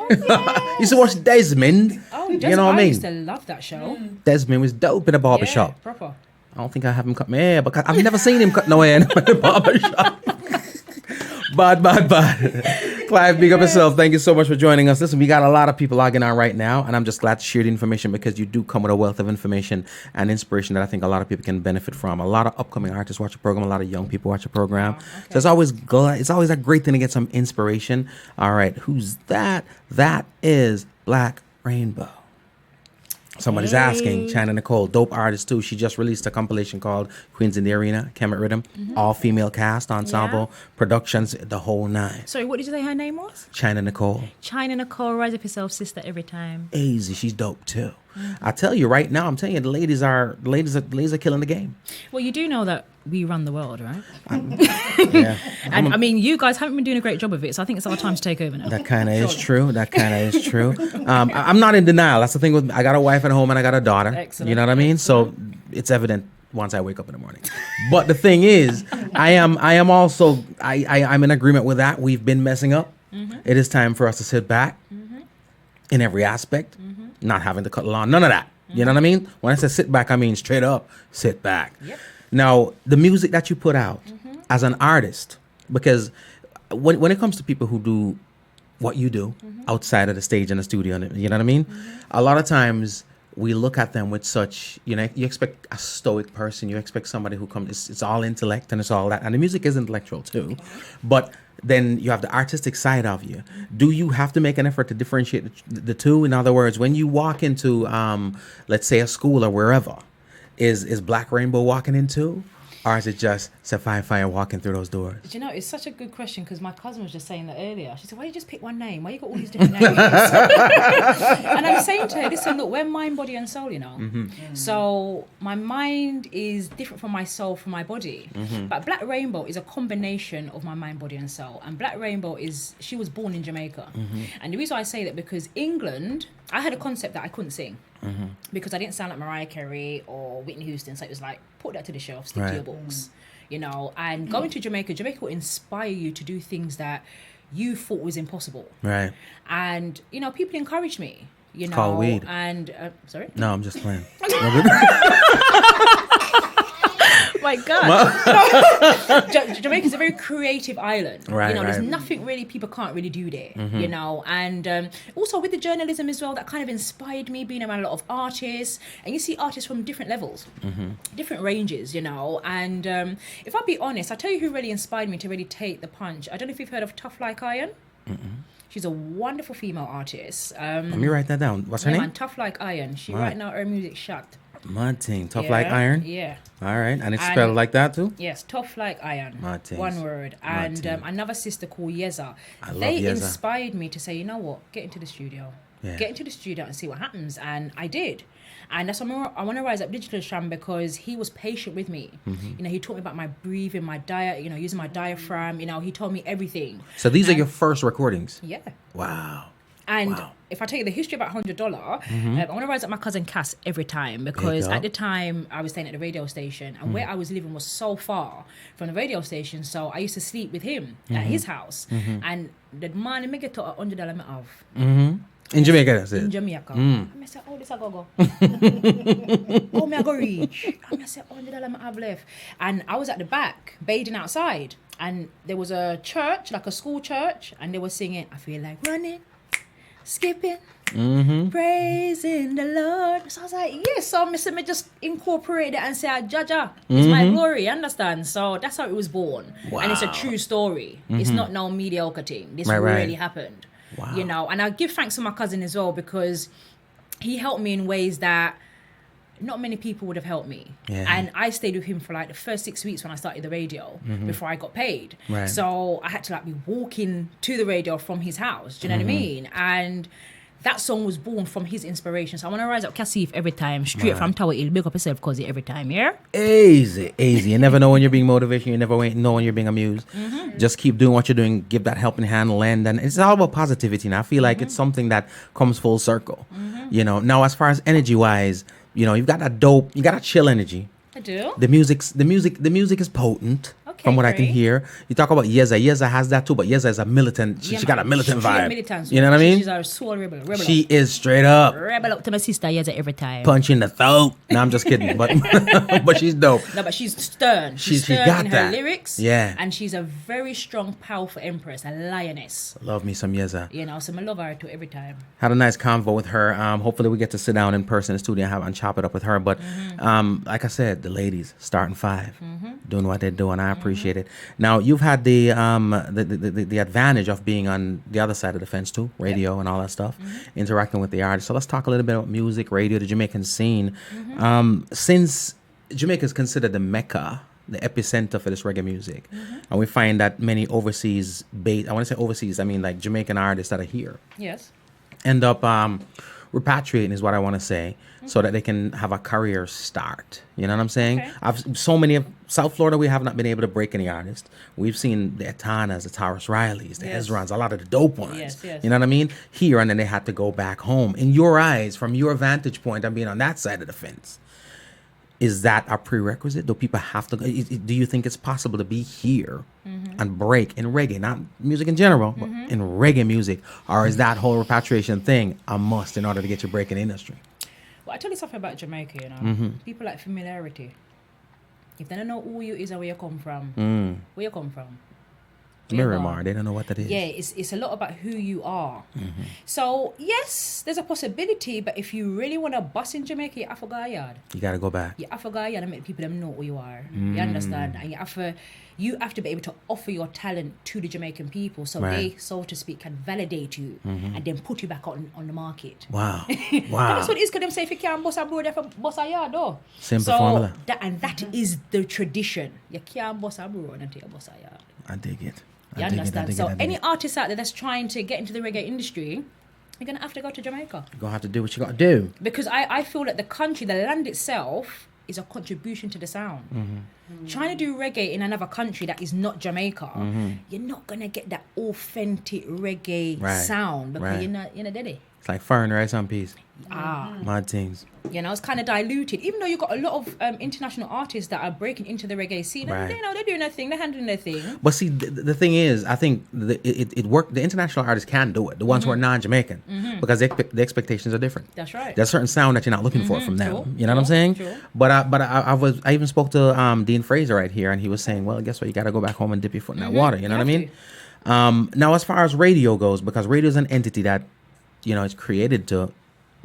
Oh, yeah. Used to watch Desmond. Oh, Desmond. You know what I mean? I used to love that show. Desmond was dope in a barbershop. Yeah, proper. I don't think I have him cut my hair, but I've never seen him cut no hair in a barbershop. Bad. Clive, big up yourself. Thank you so much for joining us. Listen, we got a lot of people logging on right now, and I'm just glad to share the information because you do come with a wealth of information and inspiration that I think a lot of people can benefit from. A lot of upcoming artists watch the program. A lot of young people watch the program. Okay. So it's always a great thing to get some inspiration. All right, who's that? That is Black Rainbow. Somebody's asking. China Nicole, dope artist too. She just released a compilation called Queens in the Arena, Kemet Rhythm, all-female cast, ensemble, productions, the whole nine. Sorry, what did you say her name was? China Nicole. China Nicole, rise up yourself, sister, every time. Easy, she's dope too. I tell you right now, I'm telling you, the ladies are killing the game. Well, you do know that we run the world, right? Yeah. And I mean, you guys haven't been doing a great job of it, so I think it's our time to take over now. That kind of is true. I'm not in denial. That's the thing with me. I got a wife at home and I got a daughter. Excellent. You know what I mean? So it's evident once I wake up in the morning. But the thing is, I'm in agreement with that. We've been messing up. It is time for us to sit back in every aspect, not having to cut lawn, none of that. You know what I mean? When I say sit back, I mean straight up, sit back. Yep. Now, the music that you put out as an artist, because when it comes to people who do what you do outside of the stage and the studio. You know what I mean? A lot of times we look at them with such, you expect a stoic person. You expect somebody who comes, it's all intellect and it's all that. And the music is intellectual too. But then you have the artistic side of you. Do you have to make an effort to differentiate the two? In other words, when you walk into, let's say, a school or wherever, is Black Rainbow walking into? Or is it just Sefiphiah walking through those doors? Do you know, it's such a good question because my cousin was just saying that earlier. She said, why you just pick one name? Why you got all these different names? And I was saying to her, listen, look, we're mind, body and soul, So my mind is different from my soul, from my body. But Black Rainbow is a combination of my mind, body and soul. And Black Rainbow she was born in Jamaica. And the reason I say that, because England, I had a concept that I couldn't sing. Because I didn't sound like Mariah Carey or Whitney Houston. So it was like, put that to the shelf, stick to your books. And going to Jamaica will inspire you to do things that you thought was impossible. Right. And, people encouraged me, Call weed. And, sorry? No, I'm just playing. My God. Jamaica's a very creative island. Right, There's nothing really people can't really do there, And also with the journalism as well, that kind of inspired me, being around a lot of artists. And you see artists from different levels, different ranges, And if I'll be honest, I'll tell you who really inspired me to really take the punch. I don't know if you've heard of Tough Like Iron. She's a wonderful female artist. Let me write that down. What's her name? Tough Like Iron. Right now her music shut. Martin, Tough Like Iron? Yeah. All right. And it's spelled like that too? Yes, Tough Like Iron. Martin. One word. And another sister called Yeza. They inspired me to say, you know what, get into the studio. Yeah. Get into the studio and see what happens. And I did. And that's why I want to rise up Digital Sham, because he was patient with me. He taught me about my breathing, my diet, using my diaphragm. He told me everything. So these are your first recordings? Yeah. Wow. And if I tell you the history about $100, I want to rise up my cousin Cass every time, because at the time I was staying at the radio station, and where I was living was so far from the radio station, so I used to sleep with him at his house. And the man me get to $100 me have. In Jamaica, that's it? In Jamaica. I say, oh, this I go. Oh, me I go reach. I say, $100 me have left. And I was at the back, bathing outside, and there was a church, like a school church, and they were singing, I feel like running, skipping, praising the Lord. So I was like, yes. So me just incorporate it and say, Jaja, it's my glory, understand? So that's how it was born. Wow. And it's a true story. It's not no mediocre thing. This really happened. Wow. And I give thanks to my cousin as well, because he helped me in ways that not many people would have helped me. Yeah. And I stayed with him for like the first 6 weeks when I started the radio before I got paid. Right. So I had to like be walking to the radio from his house. Do you know what I mean? And that song was born from his inspiration. So I want to rise up Cassif every time, straight from Tower Hill. Big up yourself, Cosy, every time, yeah? Easy. You never know when you're being motivated. You never know when you're being amused. Just keep doing what you're doing. Give that helping hand, lend. And it's all about positivity. And I feel like it's something that comes full circle. Now, as far as energy-wise, you've got that dope, you got a chill energy. I do. The music is potent. From what I can hear, you talk about Yeza. Yeza has that too, but Yeza is a militant. She got a militant vibe. You know what I mean? She's a soul rebel. She is straight up. Rebel up to my sister Yeza every time. Punch in the throat. No, I'm just kidding. But but she's dope. No, but she's stern. She's stern got in that. her lyrics. Yeah. And she's a very strong, powerful empress, a lioness. Love me some Yeza. So I love her too every time. Had a nice convo with her. Hopefully we get to sit down in person in the studio and chop it up with her. But like I said, the ladies starting 5, doing what they're doing. I appreciate it. Now you've had the advantage of being on the other side of the fence too, radio and all that stuff, interacting with the artists. So let's talk a little bit about music, radio, the Jamaican scene. Since Jamaica is considered the mecca, the epicenter for this reggae music, and we find that many overseas I want to say overseas, I mean like Jamaican artists that are here, end up repatriating is what I want to say, so that they can have a career start. You know what I'm saying? So many of South Florida, we have not been able to break any artists. We've seen the Etanas, the Taurus Rileys, the Hezrons, a lot of the dope ones. You know what I mean? Here, and then they had to go back home. In your eyes, from your vantage point, I'm being on that side of the fence. Is that a prerequisite? Do people have to? Do you think it's possible to be here and break in reggae, not music in general, but in reggae music, or is that whole repatriation thing a must in order to get your break in the industry? Well, I tell you something about Jamaica. People like familiarity. If they don't know who you is or where you come from, Miramar, they don't know what that is. Yeah, it's a lot about who you are. So yes, there's a possibility, but if you really want to bust in Jamaica, you have to go yard. You got to go back. You have to go yard and make people them know who you are. You understand? And you have to be able to offer your talent to the Jamaican people, so they, so to speak, can validate you and then put you back on the market. Wow. And that's what it is, because them say if you can't bust abroad, if you bust a yard, though. Simple formula. That is the tradition. You can't bust abroad until you bust a yard. I dig it. You understand? So any artist out there that's trying to get into the reggae industry, you're going to have to go to Jamaica. You're going to have to do what you got to do. Because I feel that the country, the land itself, is a contribution to the sound. Trying to do reggae in another country that is not Jamaica, you're not going to get that authentic reggae sound, because you're not daddy. It's like foreign rice on peas. Mad things. You know, it's kind of diluted. Even though you've got a lot of international artists that are breaking into the reggae scene, and they're doing their thing, they're handling their thing. But see, the thing is, I think it worked. The international artists can do it. The ones who are non-Jamaican, because the expectations are different. That's right. There's a certain sound that you're not looking for from them. True. You know what I'm saying? True. But I even spoke to Dean Fraser right here, and he was saying, well, guess what? You got to go back home and dip your foot in that water. You know what I mean? Now, as far as radio goes, because radio is an entity that, you know, it's created to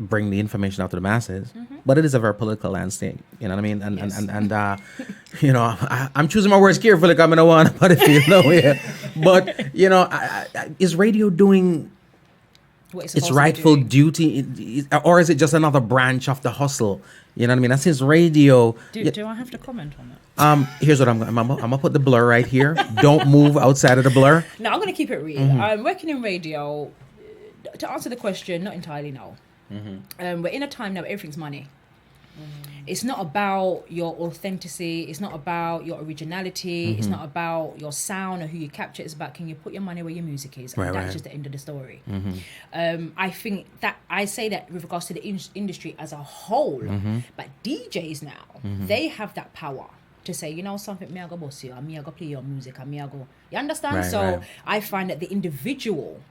bring the information out to the masses, but it is a very political landscape. You know what I mean? And you know, I'm choosing my words carefully because I don't want to put it, you know, yeah. But you know, is radio doing its rightful duty, or is it just another branch of the hustle? You know what I mean? That since radio. Do I have to comment on that? Here's what I'm gonna put the blur right here. Don't move outside of the blur. No, I'm gonna keep it real. I'm working in radio. To answer the question, not entirely no. We're in a time now where everything's money. It's not about your authenticity. It's not about your originality. It's not about your sound or who you capture. It's about, can you put your money where your music is? And that's just the end of the story. I think that I say that with regards to the industry as a whole, but DJs now, they have that power to say, you know something, me I go boss you, and me I go play your music, and me I go. You understand? I find that the individual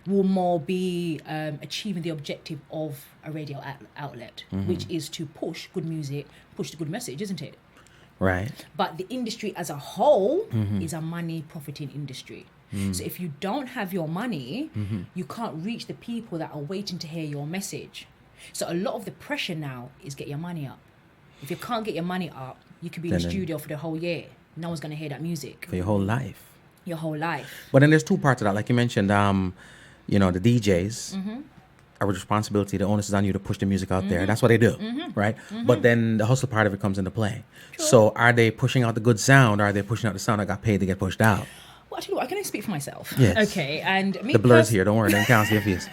will more be achieving the objective of a radio outlet, which is to push good music, push the good message, isn't it? Right. But the industry as a whole is a money profiting industry. So if you don't have your money, you can't reach the people that are waiting to hear your message. So a lot of the pressure now is get your money up. If you can't get your money up, you could be in the studio for the whole year. No one's going to hear that music. For your whole life. Your whole life. But then there's two parts of that. Like you mentioned, you know, the DJs, our responsibility, the onus is on you to push the music out there. That's what they do, right? But then the hustle part of it comes into play. True. So are they pushing out the good sound, or are they pushing out the sound that got paid to get pushed out? Well, actually, I can only speak for myself. Yes. Okay, and me the blur's here. Don't worry, they can't see your face.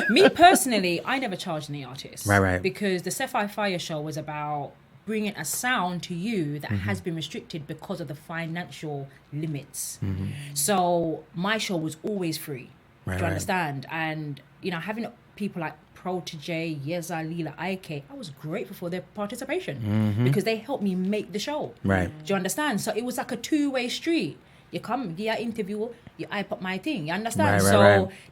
Me personally, I never charged any artists. Right. Because the Sefiphiah show was about bringing a sound to you that has been restricted because of the financial limits. So my show was always free. Do you understand? And, you know, having people like Protege, Yeza, Lila, Ike, I was grateful for their participation because they helped me make the show. Right. Do you understand? So it was like a two-way street. You come, give your interview, you hype up my thing. You understand?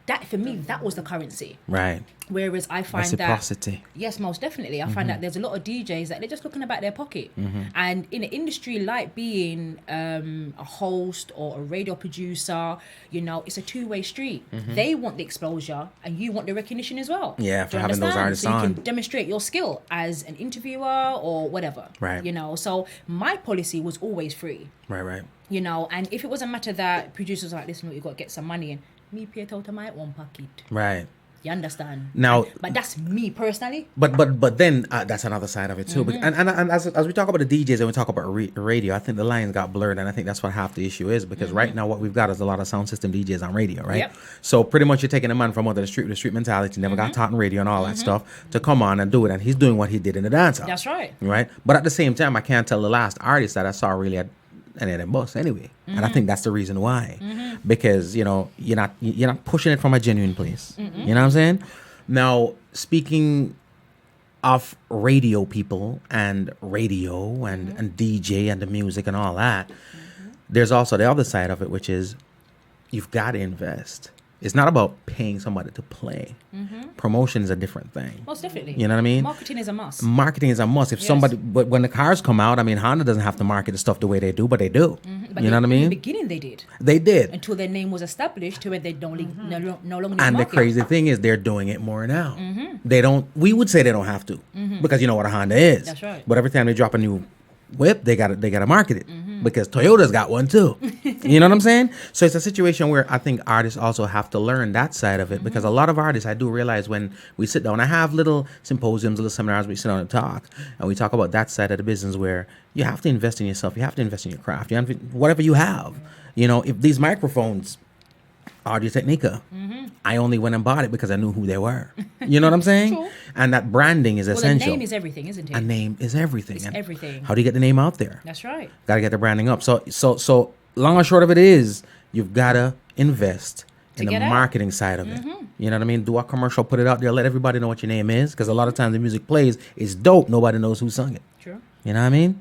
That, for me, that was the currency. Right. Whereas I find reciprocity. Yes, most definitely. I find that there's a lot of DJs that they're just looking about their pocket. And in an industry like being a host or a radio producer, you know, it's a two-way street. They want the exposure and you want the recognition as well. Yeah, for having those artists on. So you can demonstrate your skill as an interviewer or whatever. Right. You know, so my policy was always free. Right. You know, and if it was a matter that producers are like, listen, you got to get some money in, me pay it out of my own pocket. Right. You understand? Now, but that's me personally. But then that's another side of it too. And as we talk about the DJs and we talk about radio, I think the lines got blurred, and I think that's what half the issue is, because right now what we've got is a lot of sound system DJs on radio, right? Yep. So pretty much you're taking a man from the street mentality, never got taught in radio and all that stuff, to come on and do it, and he's doing what he did in the dance hall. That's right. Right. But at the same time, I can't tell the last artist that I saw really had any of them bust anyway, and I think that's the reason why, because you know you're not pushing it from a genuine place. You know what I'm saying? Now, speaking of radio people and radio and DJ and the music and all that, there's also the other side of it, which is you've got to invest. It's not about paying somebody to play. Promotion is a different thing. Most definitely. You know what I mean? Marketing is a must. Marketing is a must. If somebody, but when the cars come out, I mean, Honda doesn't have to market the stuff the way they do, but they do. But You know what I mean? In the beginning, they did. They did. Until their name was established to where they no longer need And the market. crazy thing is they're doing it more now. They don't, we would say they don't have to because you know what a Honda is. That's right. But every time they drop a new whip, they gotta market it because Toyota's got one too. You know what I'm saying? So it's a situation where I think artists also have to learn that side of it because a lot of artists, I do realize when we sit down, I have little symposiums, little seminars, we sit down and talk, and we talk about that side of the business where you have to invest in yourself, you have to invest in your craft, you have to, whatever you have. You know, if these microphones, Audio Technica, I only went and bought it because I knew who they were. You know what I'm saying? True. And that branding is Well, essential. the name is everything, isn't it? A name is everything. It's And everything. How do you get the name out there? That's right. Gotta get the branding up. So long and short of it is, you've gotta invest in the get out. marketing side of it. You know what I mean? Do a commercial, put it out there, let everybody know what your name is. Because a lot of times the music plays, it's dope. Nobody knows who sung it. True. You know what I mean?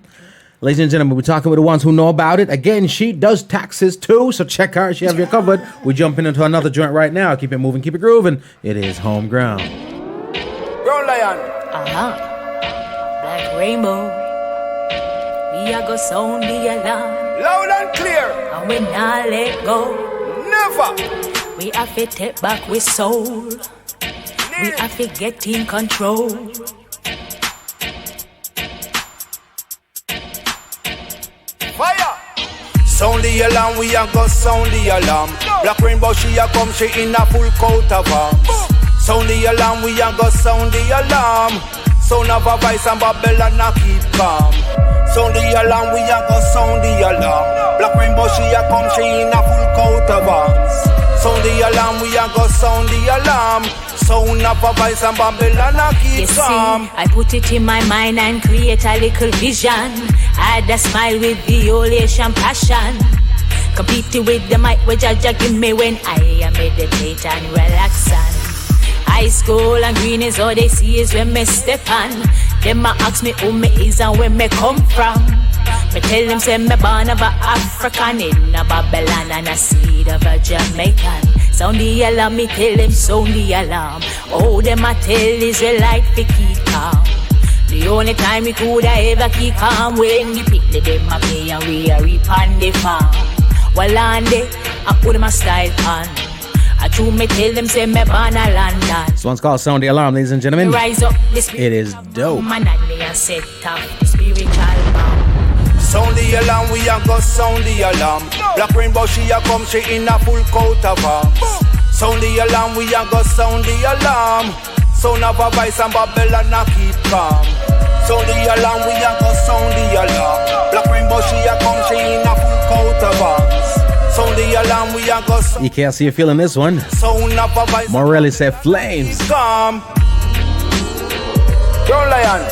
Ladies and gentlemen, we're talking with the ones who know about it. Again, she does taxes too, so check her. She have you covered. We're jumping into another joint right now. Keep it moving, keep it grooving. It is Homegrown. Brown Lion. Black rainbow. We are go sound the alarm. Loud and clear. And we not let go. Never. We have to take back with soul. We have to get in control. Fire. Sound the alarm, we a go sound the alarm. Black rainbow, she a come, she in a full coat of arms. Sound the alarm, we a go sound the alarm. Sound of a voice and Babylon a keep calm. Sound the alarm, we a go sound the alarm. Black rainbow, she a come, she in a full coat of arms. Sound the alarm, we a go sound the alarm. Sound of a voice and Babylon a keep You calm. see, I put it in my mind and create a little vision. Add a smile with violation passion. Compete with the mic which Jaja give me when I meditate and relax on. High school and green is all they see is when me step on. Them a ask me who me is and where me come from. Me tell them say me born of a African in a Babylon and a seed of a Jamaican. Sound the alarm, me tell them sound the alarm. Oh, them a tell Israelite fi keep calm. The only time we coulda ever keep calm when the people them a pay and we a reap on the farm. Well on day, I put my style on. I true me tell them say me born a London. This one's called Sound the Alarm, ladies and gentlemen. Rise up the spirit. It is dope. Man and me a set up the spiritual bomb. Sound the alarm, we a go sound the alarm. Black rainbow, she a come, she in a full coat of arms. Sound the alarm, we a go sound the alarm. Sound of a voice and Babylon a keep calm. Sound the alarm, we a go sound the alarm. Black rainbow, she a come, she in a full coat of arms. Sound the alarm, we a go sound. You can't see you feeling this one. Sound of a voice. Morelli said flames. Calm. Brown Lion.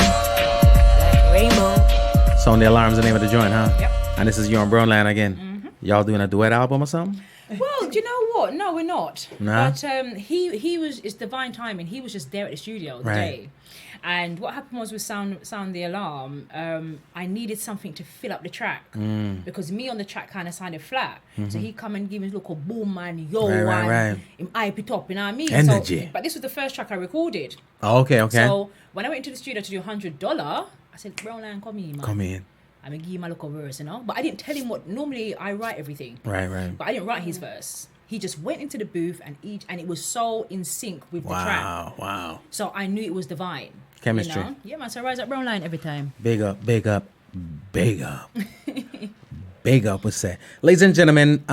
Black rainbow. Sound the Alarm's the name of the joint, huh? Yep. And this is you on Brownland again. Y'all doing a duet album or something? Well, do you know what? No, we're not. Nah? But he was. It's divine timing. He was just there at the studio the Right. day. And what happened was with Sound the Alarm, I needed something to fill up the track because me on the track kind of sounded flat. So he come and give me a little boom man, yo, Right. him hype it up, you know what I mean? Energy. So, but this was the first track I recorded. Oh, okay. So when I went into the studio to do $100, I said, Brownland, come in, man. Come in. I'm gonna give him a little verse, you know. But I didn't tell him what. Normally, I write everything. Right. But I didn't write his verse. He just went into the booth and it was so in sync with the track. Wow. So I knew it was divine. Chemistry. You know? Yeah, man. So I rise up Brownline every time. Big up. Big up, what's that? Ladies and gentlemen,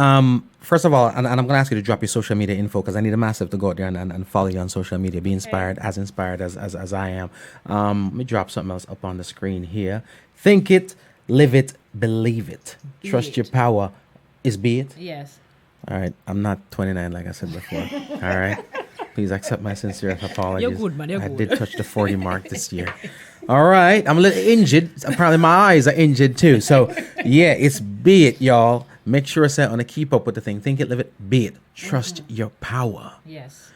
first of all, and I'm going to ask you to drop your social media info because I need a massive to go out there and follow you on social media. Be inspired as I am. Let me drop something else up on the screen here. Think it, live it, believe it. Be Trust it. your power is be it. Yes. All right. I'm not 29 like I said before. All right. Please accept my sincere apologies. You're good, man. You're I good. did touch the 40 mark this year. All right. I'm a little injured. Probably my eyes are injured too. So, yeah, it's be it, y'all. Make sure it's on to keep up with the thing. Think it, live it, be it. Trust your power. Yes.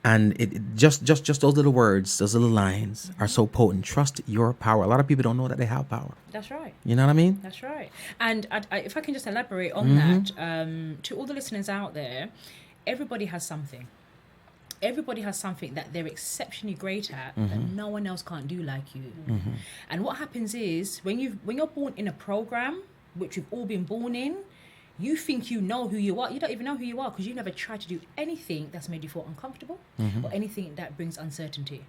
And just those little words, those little lines are so potent. Trust your power. A lot of people don't know that they have power. That's right. You know what I mean? That's right. And if I can just elaborate on that, to all the listeners out there, everybody has something. Everybody has something that they're exceptionally great at that no one else can't do like you. And what happens is when you're born in a program, which we've all been born in, you think you know who you are. You don't even know who you are because you never tried to do anything that's made you feel uncomfortable or anything that brings uncertainty.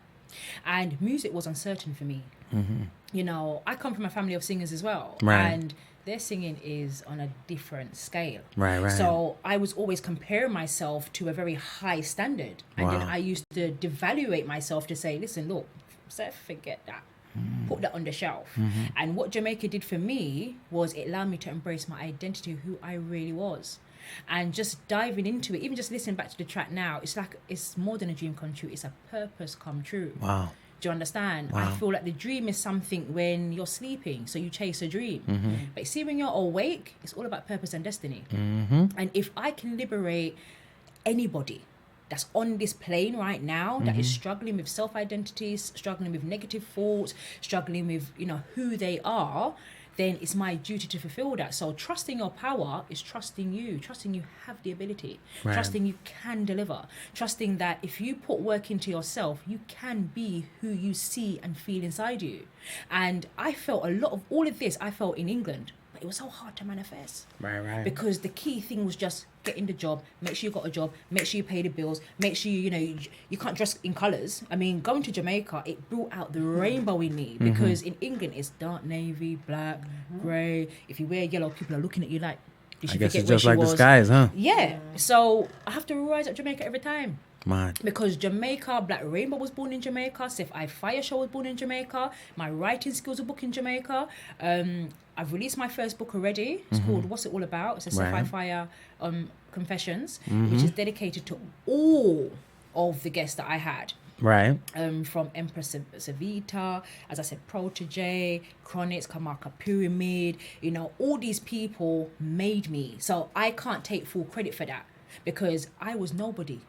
And music was uncertain for me. You know, I come from a family of singers as well. Right. And their singing is on a different scale. Right. So I was always comparing myself to a very high standard. And then I used to devaluate myself to say, listen, look, Seth, forget that. Put that on the shelf. And what Jamaica did for me was it allowed me to embrace my identity, who I really was. And just diving into it, even just listening back to the track now, it's like it's more than a dream come true. It's a purpose come true. Wow. Do you understand? Wow. I feel like the dream is something when you're sleeping, so you chase a dream. But see, when you're awake, it's all about purpose and destiny. And if I can liberate anybody that's on this plane right now that is struggling with self-identities, struggling with negative thoughts, struggling with, you know, who they are, then it's my duty to fulfill that. So trusting your power is trusting you have the ability, trusting you can deliver, trusting that if you put work into yourself, you can be who you see and feel inside you. And I felt a lot of all of this, I felt in England. It was so hard to manifest. Right. Because the key thing was just getting the job, make sure you got a job, make sure you pay the bills, make sure you can't dress in colours. I mean, going to Jamaica, it brought out the rainbow in me because in England it's dark navy, black, grey. If you wear yellow, people are looking at you like, did she I guess forget it's where just she like was? the skies, huh? Yeah. So I have to rise up Jamaica every time. Man. Because Jamaica, Black Rainbow was born in Jamaica, Sefiphiah show was born in Jamaica, my writing skills were booked in Jamaica. I've released my first book already. It's called What's It All About? It's a Sefiphiah Confessions, which is dedicated to all of the guests that I had. Right. From Empress Savita, as I said, Protege, Chronix, Kamaka Pyramid, you know, all these people made me. So I can't take full credit for that because I was nobody.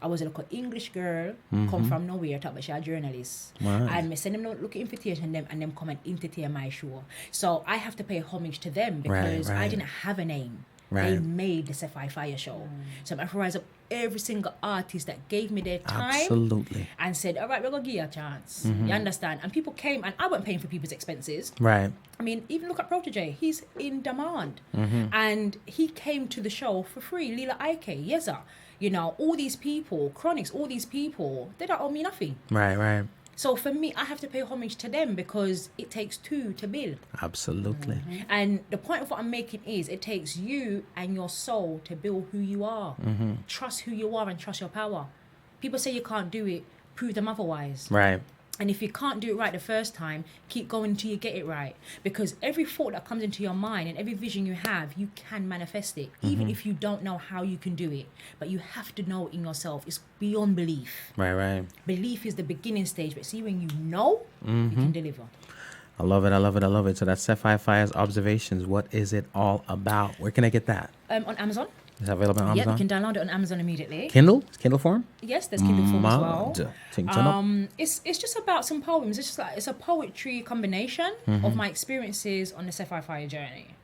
I was a little English girl, come from nowhere, talk about she a journalist. Wow. And me send them look at invitation them and them come and entertain my show. So I have to pay homage to them because I didn't have a name. They made the Sefiphiah show. So I have to rise up every single artist that gave me their time. Absolutely. And said, all right, we're going to give you a chance. You understand? And people came and I wasn't paying for people's expenses. Right. I mean, even look at Protege. He's in demand. And he came to the show for free. Lila Ike, Yeza. You know, all these people, Chronix, all these people, they don't owe me nothing. Right. So for me, I have to pay homage to them because it takes two to build. Absolutely. And the point of what I'm making is it takes you and your soul to build who you are. Trust who you are and trust your power. People say you can't do it, prove them otherwise. Right. And if you can't do it right the first time, keep going until you get it right. Because every thought that comes into your mind and every vision you have, you can manifest it. Even if you don't know how you can do it. But you have to know in yourself. It's beyond belief. Right. Belief is the beginning stage. But see, when you know, you can deliver. I love it. So that's Sefiphiah's Observations. What is it all about? Where can I get that? On Amazon. Is that available on Yeah, Amazon? you can download it on Amazon immediately. Kindle? Kindle form? Yes, there's Kindle form as well. It's It's just about some poems. It's just like it's a poetry combination of my experiences on the Sefiphiah journey.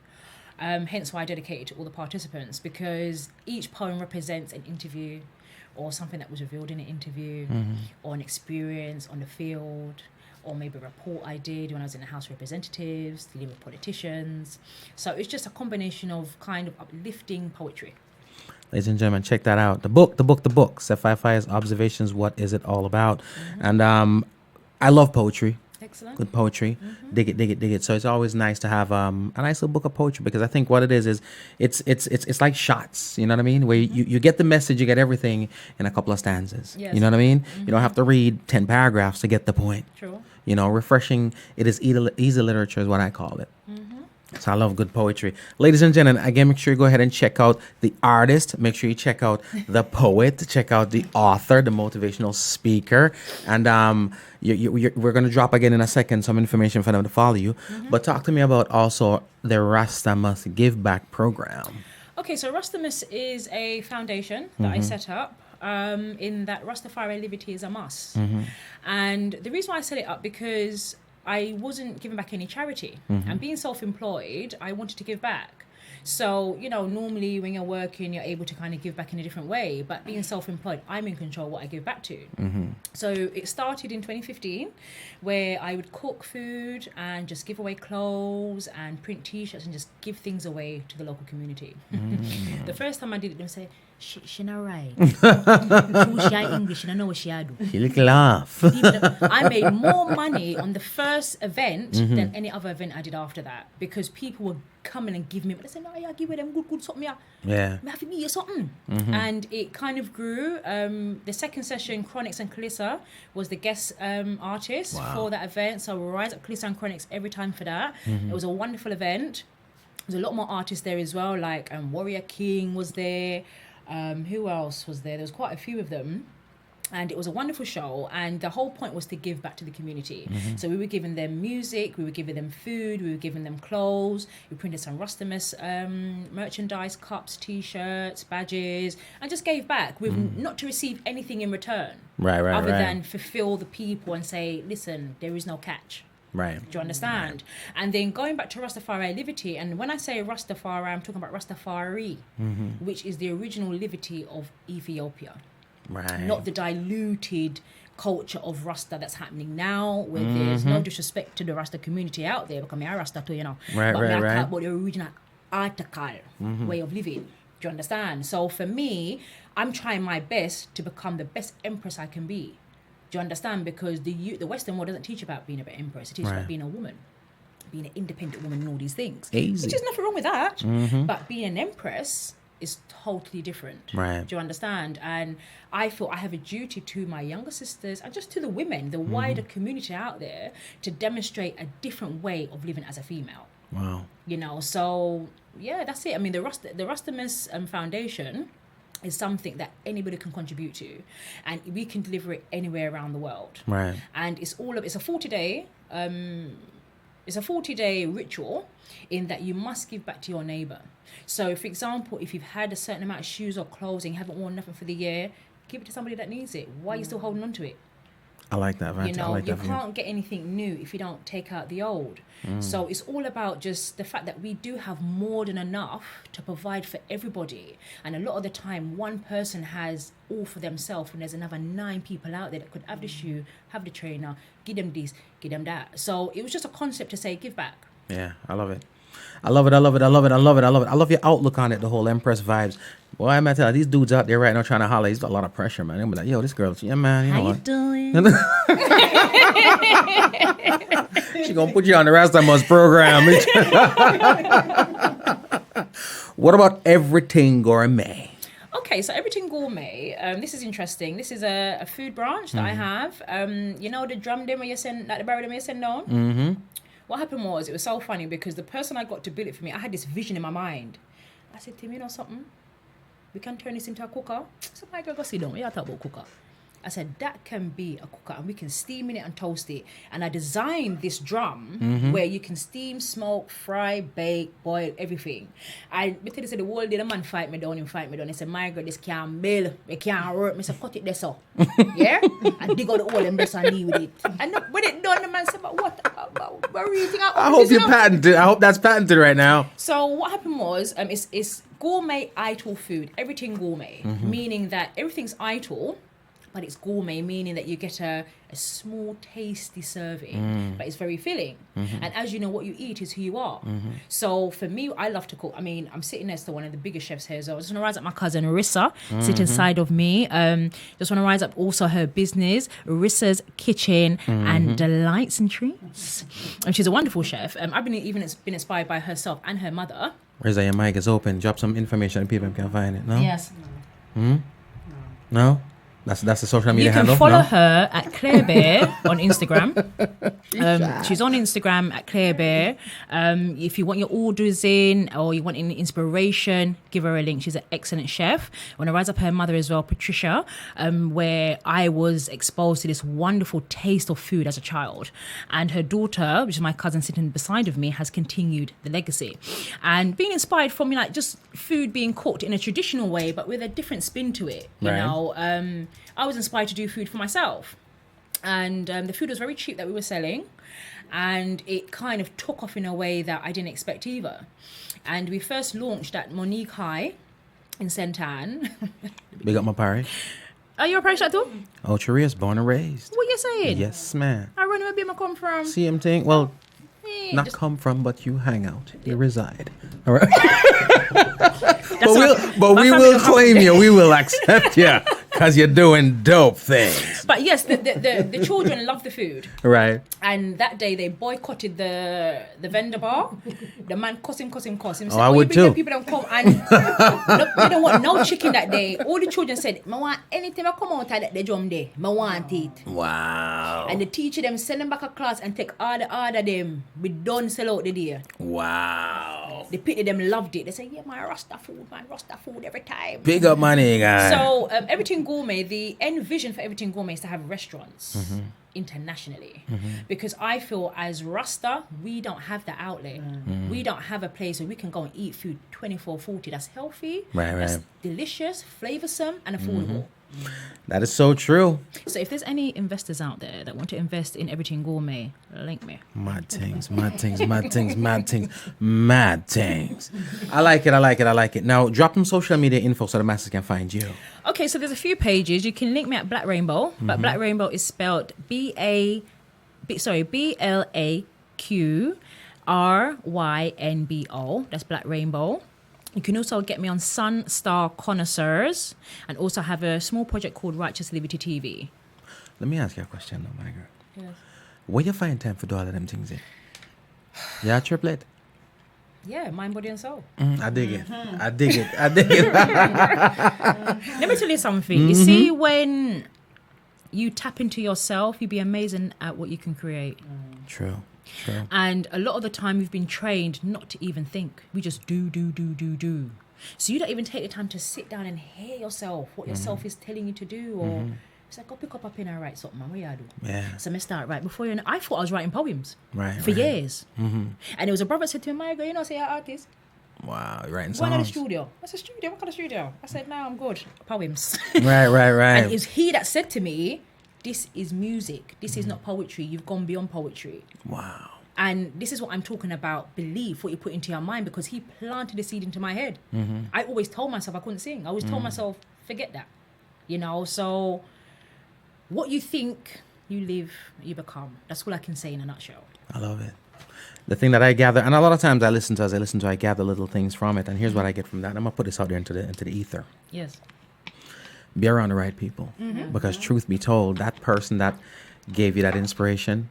Hence why I dedicated to all the participants because each poem represents an interview or something that was revealed in an interview or an experience on the field or maybe a report I did when I was in the House of Representatives, dealing with politicians. So it's just a combination of kind of uplifting poetry. Ladies and gentlemen, check that out. The book. Sefiphiah's Observations. What is it all about? And I love poetry. Excellent. Good poetry. Dig it. So it's always nice to have a nice little book of poetry because I think what it is it's like shots. You know what I mean? Where you get the message, you get everything in a couple of stanzas. Yes. You know what I mean? You don't have to read 10 paragraphs to get the point. True. You know, refreshing. It is easy literature is what I call it. So I love good poetry. Ladies and gentlemen, again, make sure you go ahead and check out the artist. Make sure you check out the poet. Check out the author, the motivational speaker. And we're going to drop again in a second some information for them to follow you. But talk to me about also the Rasta Must Give Back program. Okay, so Rastamus is a foundation that I set up in that Rastafari liberty is a must. And the reason why I set it up, because I wasn't giving back any charity. And being self-employed, I wanted to give back. So, you know, normally when you're working, you're able to kind of give back in a different way. But being self-employed, I'm in control of what I give back to. So it started in 2015, where I would cook food and just give away clothes and print T-shirts and just give things away to the local community. The first time I did it, they would say, she not right. She English, she don't know what she do. She look laugh. I made more money on the first event than any other event I did after that, because people were coming and giving me, they said, no, yeah, give them good something. Yeah. I have to give you something. And it kind of grew. The second session, Chronix and Kalissa was the guest artist for that event. So we'll rise up Kalissa and Chronix every time for that. It was a wonderful event. There's a lot more artists there as well, like Warrior King was there. Who else was there? There was quite a few of them. And it was a wonderful show, and the whole point was to give back to the community. So we were giving them music, we were giving them food, we were giving them clothes, we printed some Rustamus merchandise, cups, T-shirts, badges, and just gave back with not to receive anything in return. Other than fulfill the people and say, listen, there is no catch. Right. Do you understand? And then going back to Rastafari liberty, and when I say Rastafari, I'm talking about Rastafari, which is the original liberty of Ethiopia. Right. Not the diluted culture of Rasta that's happening now, where there's no disrespect to the Rasta community out there, because I'm Rasta too, you know. Right. But the original article way of living. Do you understand? So for me, I'm trying my best to become the best empress I can be. Do you understand? Because the Western world doesn't teach about being an empress. It teaches about being a woman, being an independent woman and all these things. Easy. Which is nothing wrong with that. But being an empress is totally different. Right. Do you understand? And I feel I have a duty to my younger sisters and just to the women, the wider community out there, to demonstrate a different way of living as a female. Wow. You know, so yeah, that's it. I mean, the Rustamus Foundation is something that anybody can contribute to, and we can deliver it anywhere around the world. Right. And it's a 40-day it's a 40-day ritual in that you must give back to your neighbor. So for example, if you've had a certain amount of shoes or clothes and you haven't worn nothing for the year, give it to somebody that needs it. Why are you still holding on to it? I like that. You know, you can't get anything new if you don't take out the old. So it's all about just the fact that we do have more than enough to provide for everybody. And a lot of the time, one person has all for themselves, and there's another 9 people out there that could have the shoe, have the trainer, give them this, give them that. So it was just a concept to say, give back. Yeah, I love it. I love your outlook on it, the whole Empress vibes. Boy, I'm telling you, these dudes out there right now trying to holler, he's got a lot of pressure, man. They'll be like, yo, this girl, yeah, man, you know what? Doing? She gonna put you on the Rastamus program. What about Everything Gourmet? Okay, so Everything Gourmet, this is interesting. This is a food branch that I have. You know the drum them where you send, like the barrel them where you send down? What happened was, it was so funny because the person I got to build it for me, I had this vision in my mind. I said, Tim, you know something? We can turn this into a cooker. So my girl, go sit down. We are talking about cooker. I said, that can be a cooker, and we can steam in it and toast it. And I designed this drum where you can steam, smoke, fry, bake, boil, everything. I said the whole day the man fight me down. He said, my girl, this can't build, it can't work. I said, cut it there so. Yeah? And dig out the hole and best I need with it. And when it done, the man said, but what are you thinking? I hope you patented. I hope that's patented right now. So what happened was, it's gourmet idle food, Everything Gourmet, meaning that everything's idle, but it's gourmet, meaning that you get a small, tasty serving, but it's very filling. And as you know, what you eat is who you are. So for me, I love to cook. I mean, I'm sitting next to one of the biggest chefs here. So I just want to rise up my cousin, Arissa, sitting side of me. Just want to rise up also her business, Arissa's Kitchen and Delights and Treats. And she's a wonderful chef. I've been inspired by herself and her mother. Reza, your mic is open. Drop some information and people can find it. No? Yes. No? That's the social You media can handle. follow no? her at Claire Bear on Instagram. She's on Instagram at Claire Bear. If you want your orders in or you want any inspiration, give her a link. She's an excellent chef. I want to rise up her mother as well, Patricia, where I was exposed to this wonderful taste of food as a child. And her daughter, which is my cousin sitting beside of me, has continued the legacy. And being inspired from like just food being cooked in a traditional way, but with a different spin to it. You Right. know, I was inspired to do food for myself. And the food was very cheap that we were selling. And it kind of took off in a way that I didn't expect either. And we first launched at Monique High in St. Anne. Big up my party. Are you a Paris too? Oh, Charias, born and raised. What you saying? Yes, man. I run where I come from. Same thing. Well, Eh, not just- come from, but you hang out. You reside. All right. that's But my we family will don't have- claim you. We will accept you because you're doing dope things. But yes, the children love the food. Right. And that day they boycotted the vendor bar. The man cuss him. He said, I would you bring the too. people don't come and they don't want no chicken that day. All the children said, I want anything that come out of that the drum day. I want it. Wow. And the teacher them send them back a class and take all the order them. We done sell out the day. Wow. The people them loved it. They say, yeah, my Rasta food every time. Big up my nigga. So Everything Gourmet, the end vision for Everything Gourmet is to have restaurants internationally, because I feel as Rasta we don't have the outlet. We don't have a place where we can go and eat food 24/40 that's healthy, that's delicious, flavoursome and affordable. That is so true. So if there's any investors out there that want to invest in Everything Gourmet, link me. Mad things. I like it. Now, drop some social media info so the masses can find you. Okay, so there's a few pages. You can link me at Black Rainbow, but Black Rainbow is spelled BLAQRYNBO. That's Black Rainbow. You can also get me on Sun Star Connoisseurs and also have a small project called Righteous Liberty TV. Let me ask you a question, though, my girl. Yes. Where you find time for do all of them things in? Yeah, triplet. Yeah, mind, body and soul. I dig it. Let me tell you something. You see, when you tap into yourself, you'll be amazing at what you can create. True. And a lot of the time we've been trained not to even think. We just do. So you don't even take the time to sit down and hear yourself, what yourself is telling you to do. Or it's like, go pick up a pen and write something, man. What you do? Yeah. So I start right before you. I thought I was writing poems Right. years. And there was a brother said to me, my girl, you know, say you're an artist. Wow, you're writing Go to the songs. studio. I said, studio? What kind of studio? I said, no, I'm good. Poems. Right. And it was he that said to me, this is music. This is not poetry. You've gone beyond poetry. Wow. And this is what I'm talking about, belief, what you put into your mind, because he planted a seed into my head. I always told myself I couldn't sing. I always told myself, forget that. You know, so what you think, you live, you become. That's all I can say in a nutshell. I love it. The thing that I gather, and a lot of times I gather little things from it, and here's what I get from that. I'm gonna put this out there into the ether. Yes. Be around the right people, because truth be told, that person that gave you that inspiration,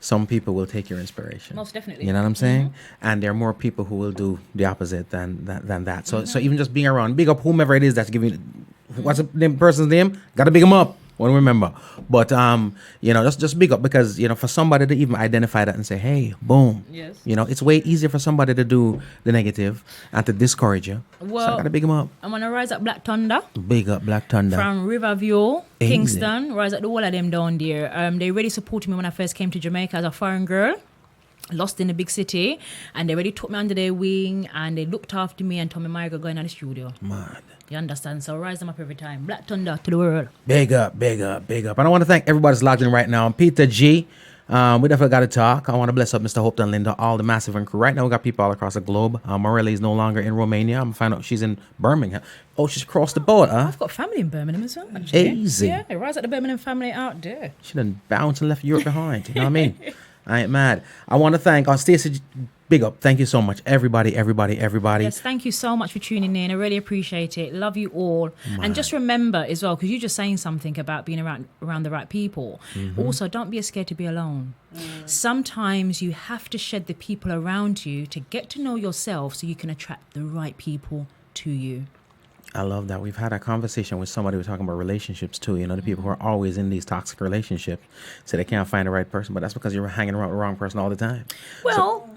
some people will take your inspiration. Most definitely. You know what I'm saying? And there are more people who will do the opposite than that. So even just being around, big up whomever it is that's giving. What's the person's name? Gotta big them up. When remember, but just big up, because for somebody to even identify that and say, hey, boom, Yes. It's way easier for somebody to do the negative and to discourage you. So Well, I gotta big them up. I'm going to rise up Black Thunder Big up Black Thunder. from Riverview, Easy. Kingston, rise up the whole of them down there. They really supported me when I first came to Jamaica as a foreign girl. Lost in the big city, and they really took me under their wing and they looked after me and told me, Margaret, going to the studio. Mad. You understand? So rise them up every time. Black Thunder to the world. Big up. And I want to thank everybody that's logged in right now. Peter G. We definitely got to talk. I want to bless up Mr. Hope and Linda, all the massive and crew. Right now we got people all across the globe. Morelli is no longer in Romania. I'm going to find out she's in Birmingham. Oh, she's crossed the border, huh? I've got family in Birmingham as well, actually. Easy. Yeah, rise up the Birmingham family out there. She done bounced and left Europe behind. You know what I mean? I ain't mad. I want to thank Stacey. Big up. Thank you so much. Everybody. Yes, thank you so much for tuning in. I really appreciate it. Love you all. And just remember as well, because you're just saying something about being around the right people. Also, don't be scared to be alone. Sometimes you have to shed the people around you to get to know yourself so you can attract the right people to you. I love that. We've had a conversation with somebody who was talking about relationships too. You know, the people who are always in these toxic relationships say they can't find the right person, but that's because you're hanging around with the wrong person all the time. Well,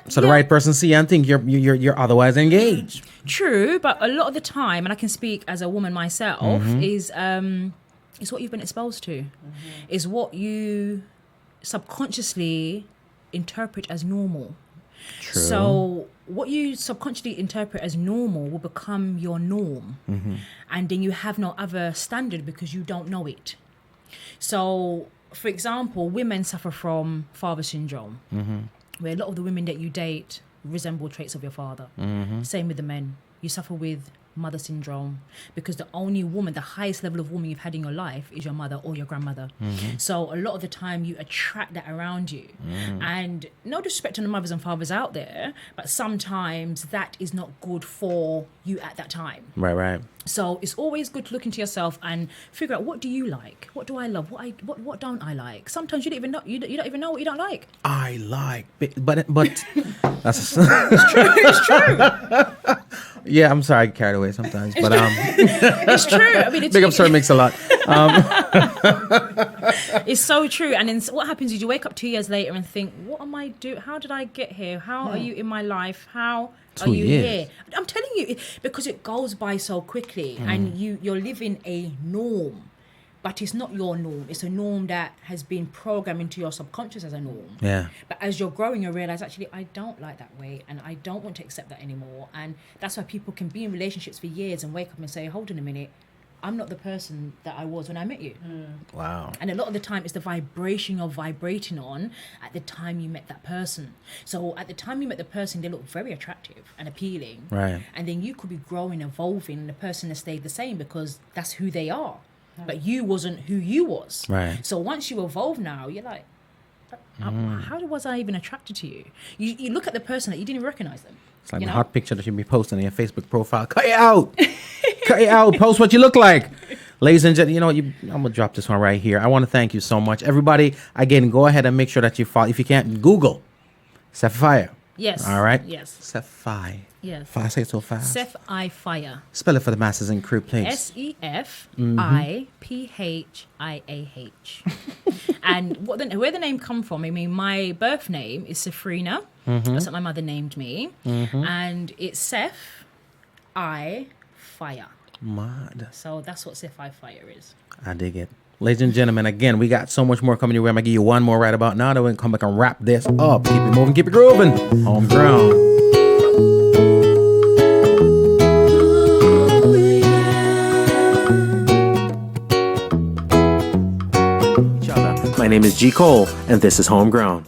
So the right person see you and think you're otherwise engaged. True, but a lot of the time, and I can speak as a woman myself, is what you've been exposed to, is what you subconsciously interpret as normal. True. So what you subconsciously interpret as normal will become your norm, and then you have no other standard because you don't know it. So, for example, women suffer from father syndrome, where a lot of the women that you date resemble traits of your father. Same with the men. You suffer with mother syndrome because the only woman, the highest level of woman you've had in your life is your mother or your grandmother. So a lot of the time you attract that around you. And no disrespect to the mothers and fathers out there, but sometimes that is not good for you at that time. Right. So it's always good to look into yourself and figure out, what do you like? What do I love? What don't I like? Sometimes you don't even know. You don't even know what you don't like. I like, but that's It's true. yeah. I'm sorry, I get carried away sometimes, but It's true. I mean, it's big up story makes a lot. It's so true. And then what happens is you wake up 2 years later and think, what am I doing? How did I get here? How are you in my life? How are 2 you years. here? I'm telling you, because it goes by so quickly, and you're living a norm, but it's not your norm. It's a norm that has been programmed into your subconscious as a norm. Yeah. But as you're growing, you realize, actually, I don't like that way, and I don't want to accept that anymore. And that's why people can be in relationships for years and wake up and say, hold on a minute, I'm not the person that I was when I met you. Wow. And a lot of the time, it's the vibration you're vibrating on at the time you met that person. So at the time you met the person, they look very attractive and appealing. Right. And then you could be growing, evolving, and the person has stayed the same because that's who they are. But you wasn't who you was. Right. So once you evolve now, you're like, how was I even attracted to you? You look at the person that you didn't even recognize them. It's like you the know? hot picture that you'll be posting on your Facebook profile. Cut it out. Cut it out. Post what you look like. Ladies and gentlemen, I'm going to drop this one right here. I want to thank you so much. Everybody, again, go ahead and make sure that you follow. If you can't, Google Sefiphiah. Yes. All right? Yes. Sefiphiah. Yes. If I say it so fast. Sefiphiah. Spell it for the masses and crew, please. Sefiphiah. And where the name come from? I mean, my birth name is Sefrina. That's what my mother named me, and it's Sefiphiah. Mad. So that's what Sefiphiah is. I dig it. Ladies and gentlemen, again, we got so much more coming your way. I'm going to give you one more right about now. Then we can come back and wrap this up. Keep it moving, keep it grooving. Homegrown. My name is G. Cole, and this is Homegrown.